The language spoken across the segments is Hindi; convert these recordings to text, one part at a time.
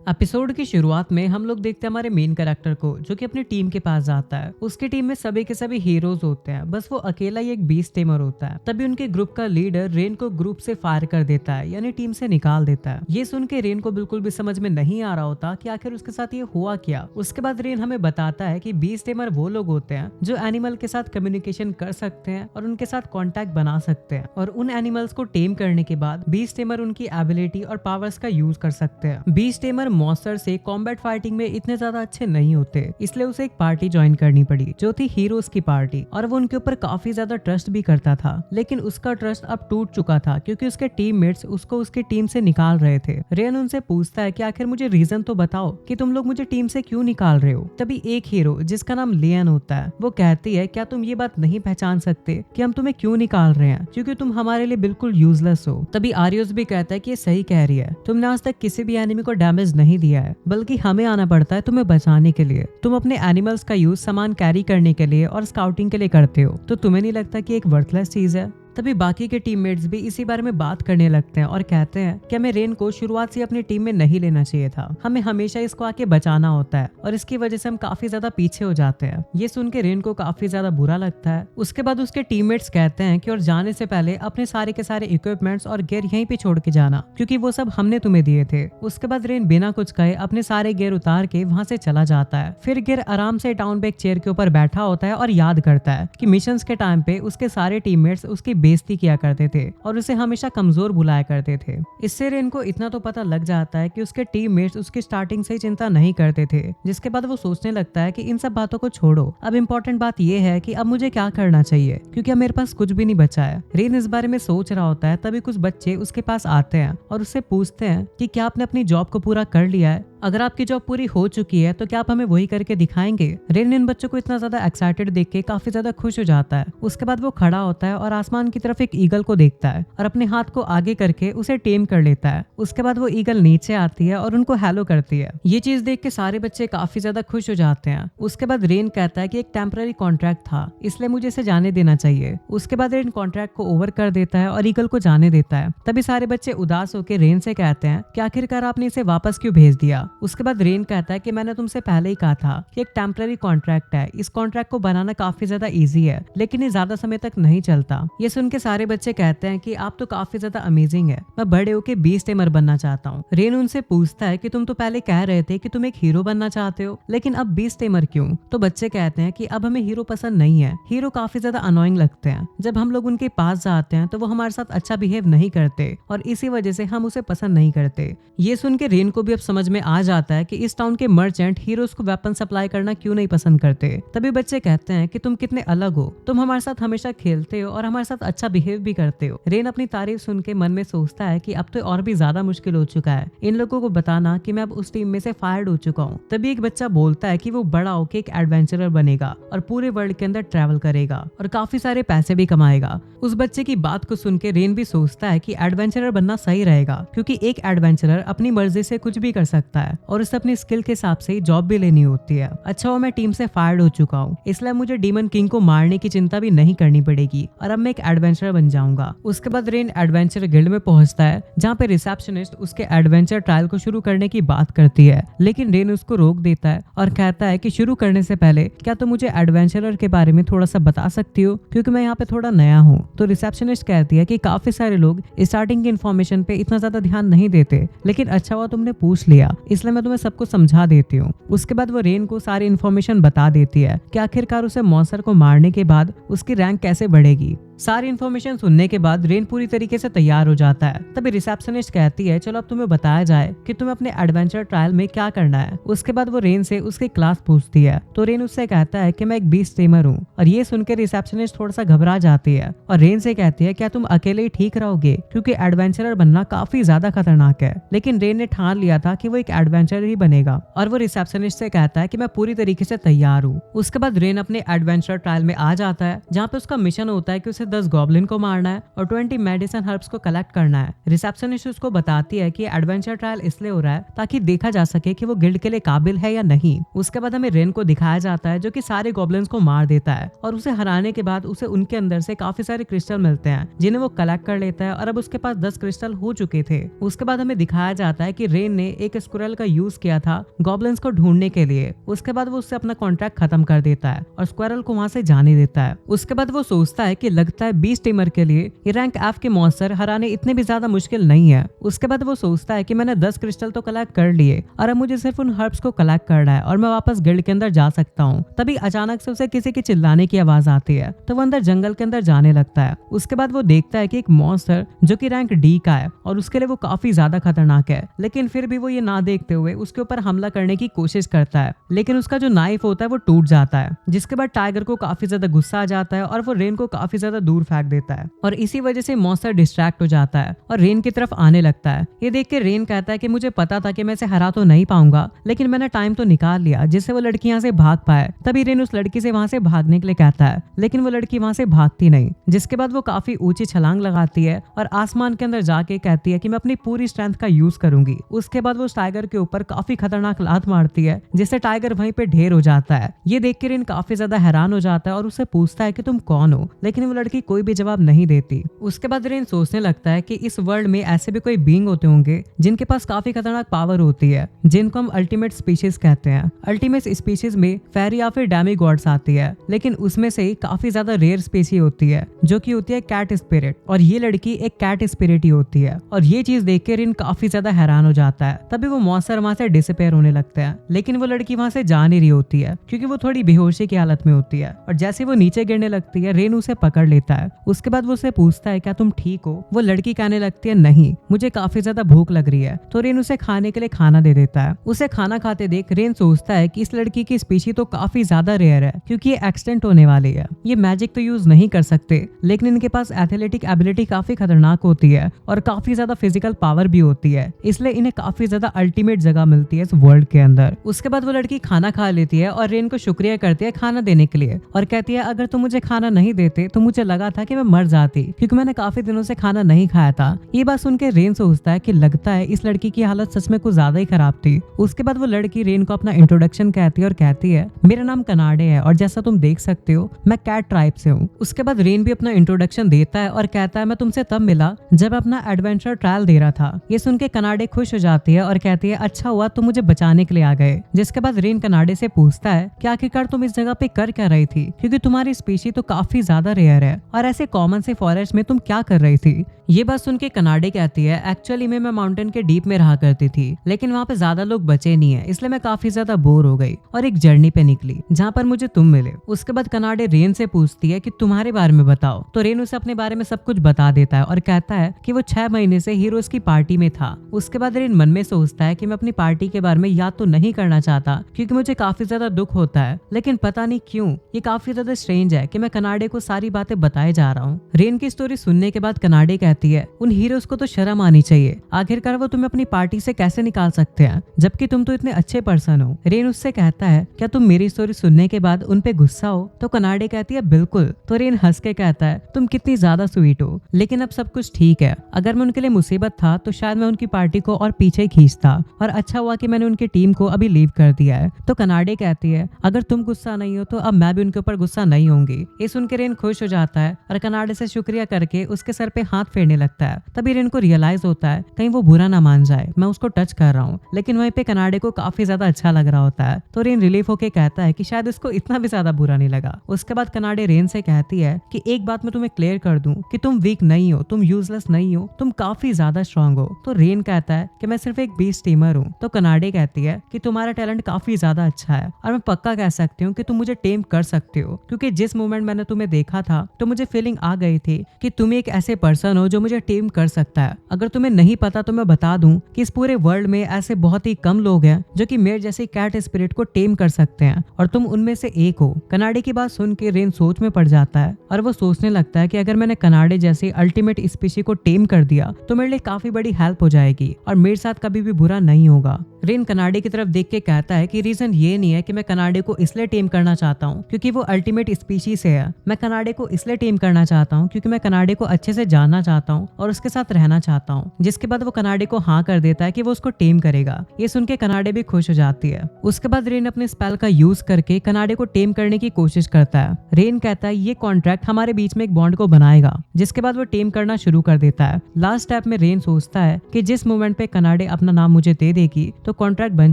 एपिसोड की शुरुआत में हम लोग देखते हैं हमारे मेन कैरेक्टर को, जो कि अपनी टीम के पास जाता है। उसकी टीम में सभी के सभी हीरोज होते हैं, बस वो अकेला ही एक बीस्ट टेमर होता है। तभी उनके ग्रुप का लीडर रेन को ग्रुप से फायर कर देता है, यानी टीम से निकाल देता है। ये सुन के रेन को बिल्कुल भी समझ में नहीं आ रहा होता कि आखिर उसके साथ ये हुआ क्या। उसके बाद रेन हमें बताता है कि बीस्ट टेमर वो लोग होते हैं जो एनिमल के साथ कम्युनिकेशन कर सकते हैं और उनके साथ कॉन्टैक्ट बना सकते हैं, और उन एनिमल्स को टेम करने के बाद बीस्ट टेमर उनकी एबिलिटी और पावर्स का यूज कर सकते हैं। बीस्ट टेमर मॉन्स्टर से कॉम्बैट फाइटिंग में इतने ज्यादा अच्छे नहीं होते, इसलिए उसे एक पार्टी ज्वाइन करनी पड़ी जो थी हीरोज की पार्टी, और वो उनके ऊपर काफी ज्यादा ट्रस्ट भी करता था। लेकिन उसका ट्रस्ट अब टूट चुका था क्योंकि उसके टीममेट्स उसको उसकी टीम से निकाल रहे थे। रेन उनसे पूछता है कि आखिर मुझे रीजन तो बताओ कि तुम लोग मुझे टीम से क्यों निकाल रहे हो। तभी एक हीरो जिसका नाम लियन होता है वो कहती है, क्या तुम ये बात नहीं पहचान सकते कि हम तुम्हें क्यों निकाल रहे हैं, क्योंकि तुम हमारे लिए बिल्कुल यूजलेस हो। तभी आरियस भी कहता है कि ये सही कह रही है, तुमने आज तक किसी भी एनिमी को डैमेज नहीं दिया है, बल्कि हमें आना पड़ता है तुम्हें बचाने के लिए। तुम अपने एनिमल्स का यूज सामान कैरी करने के लिए और स्काउटिंग के लिए करते हो, तो तुम्हें नहीं लगता कि एक वर्थलेस चीज है। तभी बाकी के टीममेट्स भी इसी बारे में बात करने लगते हैं और कहते हैं कि हमें रेन को शुरुआत से अपनी टीम में नहीं लेना चाहिए था, हमें हमेशा इसको आके बचाना होता है, और इसकी वजह से हम काफी ज्यादा पीछे हो जाते हैं। ये सुन के रेन को काफी ज्यादा बुरा लगता है। उसके बाद उसके टीममेट्स कहते हैं कि और जाने से पहले अपने सारे के सारे इक्विपमेंट्स और गियर यहीं पे छोड़ के जाना, क्योंकि वो सब हमने तुम्हें दिए थे। उसके बाद रेन बिना कुछ कहे अपने सारे गियर उतार के वहां से चला जाता है। फिर गियर आराम से टाउन पे एक चेयर के ऊपर बैठा होता है और याद करता है कि मिशंस के टाइम पे उसके सारे टीममेट्स उसकी बेइज्जती किया करते थे और उसे हमेशा कमजोर बुलाया करते थे। इससे रेन को इतना तो पता लग जाता है कि उसके टीममेट्स उसकी स्टार्टिंग से ही चिंता नहीं करते थे, जिसके बाद वो सोचने लगता है कि इन सब बातों को छोड़ो, अब इम्पोर्टेंट बात ये है कि अब मुझे क्या करना चाहिए, क्योंकि अब मेरे पास कुछ भी नहीं बचा है। रेन इस बारे में सोच रहा होता है, तभी कुछ बच्चे उसके पास आते हैं और उससे पूछते हैं कि क्या आपने अपनी जॉब को पूरा कर लिया है, अगर आपकी जॉब पूरी हो चुकी है तो क्या आप हमें वही करके दिखाएंगे। रेन इन बच्चों को इतना ज्यादा एक्साइटेड देख के काफी ज्यादा खुश हो जाता है। उसके बाद वो खड़ा होता है और आसमान की तरफ एक ईगल को देखता है और अपने हाथ को आगे करके उसे टेम कर लेता है। उसके बाद वो ईगल नीचे आती है और उनको हेलो करती है। ये चीज देख के सारे बच्चे काफी ज्यादा खुश हो जाते हैं। उसके बाद रेन कहता है कि एक टेम्पररी कॉन्ट्रैक्ट था, इसलिए मुझे इसे जाने देना चाहिए। उसके बाद रेन कॉन्ट्रैक्ट को ओवर कर देता है और ईगल को जाने देता है। तभी सारे बच्चे उदास होकर रेन से कहते हैं कि आखिरकार आपने इसे वापस क्यों भेज दिया। उसके बाद रेन कहता है कि मैंने तुमसे पहले ही कहा था कि एक टेम्पररी कॉन्ट्रैक्ट है, इस कॉन्ट्रैक्ट को बनाना काफी ज्यादा इजी है, लेकिन ये ज्यादा समय तक नहीं चलता। ये सुन के सारे बच्चे कहते हैं कि आप तो काफी ज्यादा अमेजिंग है, मैं बड़े होके बीस्ट टेमर बनना चाहता हूँ। रेन उनसे पूछता है कि तुम तो पहले कह रहे थे कि तुम एक हीरो बनना चाहते हो, लेकिन अब बीस्ट टेमर क्यों। तो बच्चे कहते हैं कि अब हमें हीरो पसंद नहीं है, हीरो काफी ज्यादा अनोइंग लगते हैं। जब हम लोग उनके पास जाते हैं तो वो हमारे साथ अच्छा बिहेव नहीं करते और इसी वजह से हम उसे पसंद नहीं करते। ये सुन के रेन को भी अब समझ में आ जाता है कि इस टाउन के मर्चेंट हीरोज को वेपन सप्लाई करना क्यों नहीं पसंद करते। तभी बच्चे कहते हैं कि तुम कितने अलग हो, तुम हमारे साथ हमेशा खेलते हो और हमारे साथ अच्छा बिहेव भी करते हो। रेन अपनी तारीफ सुन के मन में सोचता है कि अब तो और भी ज्यादा मुश्किल हो चुका है इन लोगों को बताना कि मैं अब उस टीम में से फायर्ड हो चुका हूँ। तभी एक बच्चा बोलता है कि वो बड़ा होके एक एडवेंचरर बनेगा और पूरे वर्ल्ड के अंदर ट्रैवल करेगा और काफी सारे पैसे भी कमाएगा। उस बच्चे की बात को सुन के रेन भी सोचता है कि एडवेंचरर बनना सही रहेगा, क्योंकि एक एडवेंचरर अपनी मर्जी से कुछ भी कर सकता है और उसे अपनी स्किल के हिसाब से जॉब भी लेनी होती है। अच्छा हो मैं टीम से फायर्ड हो चुका हूँ, इसलिए मुझे डीमन किंग को मारने की चिंता भी नहीं करनी पड़ेगी और अब मैं एक एडवेंचरर बन जाऊंगा। उसके बाद रेन एडवेंचर गिल्ड में पहुंचता है, जहाँ पे रिसेप्शनिस्ट उसके एडवेंचर ट्रायल को शुरू करने की बात करती है, लेकिन रेन उसको रोक देता है और कहता है कि शुरू करने से पहले क्या तुम मुझे एडवेंचरर के बारे में थोड़ा सा बता सकती हो, क्योंकि मैं यहाँ पे थोड़ा नया हूँ। तो रिसेप्शनिस्ट कहती है कि काफी सारे लोग स्टार्टिंग की इन्फॉर्मेशन पे इतना ज्यादा ध्यान नहीं देते, लेकिन अच्छा हुआ तुमने पूछ लिया, इसलिए मैं तुम्हें सबको समझा देती हूँ। उसके बाद वो रेन को सारी इन्फॉर्मेशन बता देती है कि आखिरकार उसे मॉन्स्टर को मारने के बाद उसकी रैंक कैसे बढ़ेगी। सारी इन्फॉर्मेशन सुनने के बाद रेन पूरी तरीके से तैयार हो जाता है। तभी रिसेप्शनिस्ट कहती है चलो अब तुम्हें बताया जाए कि तुम्हें अपने एडवेंचर ट्रायल में क्या करना है। उसके बाद वो रेन से उसकी क्लास पूछती है, तो रेन उससे कहता है कि मैं एक बीस्ट टेमर हूँ, और ये सुनकर रिसेप्शनिस्ट थोड़ा सा घबरा जाती है और रेन से कहती है क्या तुम अकेले ही ठीक रहोगे, क्योंकि एडवेंचरर बनना काफी ज्यादा खतरनाक है। लेकिन रेन ने ठान लिया था कि वो एक एडवेंचरर ही बनेगा और वो रिसेप्शनिस्ट से कहता है कि मैं पूरी तरीके से तैयार हूँ। उसके बाद रेन अपने एडवेंचर ट्रायल में आ जाता है, जहाँ पे उसका मिशन होता है कि उसे 10 गॉब्लिन को मारना है और 20 मेडिसिन हर्ब्स को कलेक्ट करना है। रिसेप्शनिस्ट उसको बताती है कि एडवेंचर ट्रायल इसलिए हो रहा है ताकि देखा जा सके कि वो गिल्ड के लिए काबिल है या नहीं। उसके बाद हमें रेन को दिखाया जाता है जो कि सारे गॉब्लिन्स को मार देता है और उसे हराने के बाद उसे उनके अंदर से काफी सारे क्रिस्टल मिलते हैं जिन्हें वो कलेक्ट कर लेता है और अब उसके पास 10 क्रिस्टल हो चुके थे। उसके बाद हमें दिखाया जाता है कि रेन ने एक स्क्विरल का यूज किया था गॉब्लिन्स को ढूंढने के लिए। उसके बाद वो उससे अपना कॉन्ट्रैक्ट खत्म कर देता है और स्क्विरल को वहां से जाने देता है। उसके बाद वो सोचता है कि लगता है बीस्ट टीमर के लिए ये रैंक एफ के मॉन्स्टर हराने इतने भी ज्यादा मुश्किल नहीं है। उसके बाद वो सोचता है कि मैंने 10 क्रिस्टल तो कलेक्ट कर लिए और अब मुझे सिर्फ उन हर्ब्स को कलेक्ट करना है और मैं वापस गिल्ड के अंदर जा सकता हूँ। तभी अचानक से उसे किसी की चिल्लाने की आवाज आती है तो वो अंदर जंगल के अंदर जाने लगता है। उसके बाद वो देखता है कि एक मॉन्स्टर जो कि रैंक डी का है और उसके लिए वो काफी ज्यादा खतरनाक है, लेकिन फिर भी वो ये ना देखते हुए उसके ऊपर हमला करने की कोशिश करता है, लेकिन उसका जो नाइफ होता है वो टूट जाता है, जिसके बाद टाइगर को काफी ज्यादा गुस्सा आ जाता है और वो रेन को काफी ज्यादा दूर फेंक देता है और इसी वजह से मॉन्स्टर डिस्ट्रैक्ट हो जाता है और रेन की तरफ आने लगता है। ये देख के रेन कहता है कि मुझे पता था कि मैं इसे हरा तो नहीं पाऊंगा, लेकिन मैंने टाइम तो निकाल लिया जिससे वो लड़की यहाँ से भाग पाए। तभी रेन उस लड़की से वहां से भागने के लिए कहता है, लेकिन वो लड़की वहां से भागती नहीं, जिसके बाद वो काफी ऊंची छलांग लगाती है और आसमान के अंदर जाके कहती है कि मैं अपनी पूरी स्ट्रेंथ का यूज करूंगी। उसके बाद वो उस टाइगर के ऊपर काफी खतरनाक लात मारती है जिससे टाइगर वहीं पे ढेर हो जाता है। ये देख के रेन काफी ज्यादा हैरान हो जाता है और उससे पूछता है कि तुम कौन हो, लेकिन वो लड़की कोई भी जवाब नहीं देती। उसके बाद रेन सोचने लगता है कि इस वर्ल्ड में ऐसे भी कोई बीइंग होते होंगे जिनके पास काफी खतरनाक पावर होती है, जिनको हम अल्टीमेट स्पीशीज कहते हैं। अल्टीमेट स्पीशीज में फेरी या फिर डेमी गॉड्स आती है, लेकिन उसमें से काफी ज्यादा रेयर स्पीशी होती है जो कि होती है कैट स्पिरिट, और ये लड़की एक कैट स्पिरिट ही होती है। और ये चीज देख के रिन काफी ज्यादा हैरान हो जाता है। तभी वो मॉन्स्टर वहां से डिसअपीयर होने लगते हैं, लेकिन वो लड़की वहां से जा नहीं रही होती है क्योंकि वो थोड़ी बेहोशी की हालत में होती है। और जैसे वो नीचे गिरने लगती है रेन उसे पकड़ लेता है। उसके बाद वो उसे पूछता है क्या तुम ठीक हो। वो लड़की कहने लगती है नहीं, मुझे काफी ज्यादा भूख लग रही है। तो रेन उसे खाने के लिए खाना दे देता है। उसे खाना खाते देख रेन सोचता है कि इस लड़की की स्पीशी तो काफी ज्यादा रेयर है क्योंकि ये एक्सटेंट होने वाली है। ये मैजिक तो यूज नहीं कर सकते, लेकिन इनके पास एथलेटिक एबिलिटी काफी खतरनाक होती है और काफी ज्यादा फिजिकल पावर भी होती है, इसलिए इन्हें काफी ज्यादा अल्टीमेट जगह मिलती है इस वर्ल्ड के अंदर। उसके बाद वो लड़की खाना खा लेती है और रेन को शुक्रिया करती है खाना देने के लिए और कहती है अगर तुम मुझे खाना नहीं देते तो मुझे लगा था कि मैं मर जाती क्योंकि मैंने काफी दिनों से खाना नहीं खाया था। ये बात सुन के रेन सोचता है कि लगता है इस लड़की की हालत सच में कुछ ज्यादा ही खराब थी। उसके बाद वो लड़की रेन को अपना इंट्रोडक्शन कहती है और कहती है मेरा नाम कनाडे है और जैसा तुम देख सकते हो मैं कैट ट्राइब से हूँ। उसके बाद रेन भी अपना इंट्रोडक्शन देता है और कहता है मैं तुमसे तब मिला जब अपना एडवेंचर ट्रायल दे रहा था। ये सुन के कनाडे खुश हो जाती है और कहती है अच्छा हुआ तुम मुझे बचाने के लिए आ गए। जिसके बाद रेन कनाडे से पूछता है कि आखिरकार तुम इस जगह पे कर क्या रही थी क्योंकि तुम्हारी स्पीशी तो काफी ज्यादा रेयर है और ऐसे कॉमन से फॉरेस्ट में तुम क्या कर रही थी। ये बात सुन के कनाडे कहती है एक्चुअली मैं माउंटेन के डीप में रहा करती थी, लेकिन वहाँ पे ज्यादा लोग बचे नहीं है, इसलिए मैं काफी ज्यादा बोर हो गई और एक जर्नी पे निकली जहाँ पर मुझे तुम मिले। उसके बाद कनाडे रेन से पूछती है कि तुम्हारे बारे में बताओ। तो रेन उसे अपने बारे में सब कुछ बता देता है और कहता है कि वो 6 महीने से हीरोज की पार्टी में था। उसके बाद रेन मन में सोचता है कि मैं अपनी पार्टी के बारे में याद तो नहीं करना चाहता क्योंकि मुझे काफी ज्यादा दुख होता है, लेकिन पता नहीं क्यों ये काफी ज्यादा स्ट्रेंज है कि मैं कनाडे को सारी बातें बताए जा रहा हूँ। रेन की स्टोरी सुनने के बाद कनाडे कहती है उन हीरोज को तो शर्म आनी चाहिए, आखिरकार वो तुम्हें अपनी पार्टी से कैसे निकाल सकते हैं जबकि तुम तो इतने अच्छे पर्सन हो। रेन उससे कहता है क्या तुम मेरी स्टोरी सुनने के बाद उन पे गुस्सा हो। तो कनाडे कहती है बिल्कुल। तो रेन हंस के कहता है तुम कितनी ज्यादा स्वीट हो, लेकिन अब सब कुछ ठीक है। अगर मैं उनके लिए मुसीबत था तो शायद मैं उनकी पार्टी को और पीछे खींचता और अच्छा हुआ कि मैंने उनकी टीम को अभी लीव कर दिया है। तो कनाडे कहती है अगर तुम गुस्सा नहीं हो तो अब मैं भी उनके ऊपर गुस्सा नहीं होंगी। ये सुन के रेन खुश हो जाता है और कनाडे से शुक्रिया करके उसके सर पे हाथ फेरने लगता है। तभी रेन को रियलाइज होता है कहीं वो बुरा ना मान जाए मैं उसको टच कर रहा हूँ, लेकिन वहीं पे कनाडे को काफी ज्यादा अच्छा लग रहा होता है। तो रेन रिलीफ होके कहता है कि शायद इसको इतना भी ज्यादा बुरा नहीं लगा। उसके बाद कनाडे रेन से कहती है कि एक बात मैं तुम्हें क्लियर कर दूं कि तुम वीक नहीं हो, तुम यूजलेस नहीं हो, तुम काफी ज्यादा स्ट्रांग हो। तो रेन कहता है कि मैं सिर्फ एक बीस्ट टीमर हूँ। तो कनाडे कहती है कि तुम्हारा टैलेंट काफी ज्यादा अच्छा है और मैं पक्का कह सकती हूँ कि तुम मुझे टेम कर सकते हो, क्योंकि जिस मोमेंट मैंने तुम्हें देखा था तो मुझे फीलिंग आ गई थी कि तुम एक ऐसे पर्सन हो जो मुझे टेम कर सकता है। अगर तुम्हें नहीं पता तो मैं बता दूं कि इस पूरे वर्ल्ड में ऐसे बहुत ही कम लोग हैं जो कि मेरे जैसे कैट स्पिरिट को टेम कर सकते हैं और तुम उनमें से एक हो। कनाडे की बात सुन के रेन सोच में पड़ जाता है और वो सोचने लगता है कि अगर मैंने कनाडे जैसे अल्टीमेट स्पीशी को टेम कर दिया तो मेरे लिए काफी बड़ी हेल्प हो जाएगी और मेरे साथ कभी भी बुरा नहीं होगा। रेन कनाडे की तरफ देख के कहता है कि रीजन ये नहीं है कि मैं कनाडे को इसलिए टेम करना चाहता हूँ क्योंकि वो अल्टीमेट स्पीशी से है, मैं कनाडे को इसलिए टेम करना चाहता हूँ क्योंकि मैं कनाडे को अच्छे से जानना चाहता हूँ और उसके साथ रहना चाहता हूँ। जिसके बाद वो कनाडे को हाँ कर देता है कि वो उसको टेम करेगा। ये सुन के कनाडे भी खुश हो जाती है। उसके बाद रेन अपने स्पेल का यूज करके कनाडे को टेम करने की कोशिश करता है। रेन कहता है ये कॉन्ट्रैक्ट हमारे बीच में एक बॉन्ड को बनाएगा। जिसके बाद वो टेम करना शुरू कर देता है। लास्ट स्टेप में रेन सोचता है कि जिस मोमेंट पे कनाडे अपना नाम मुझे दे देगी तो कॉन्ट्रैक्ट बन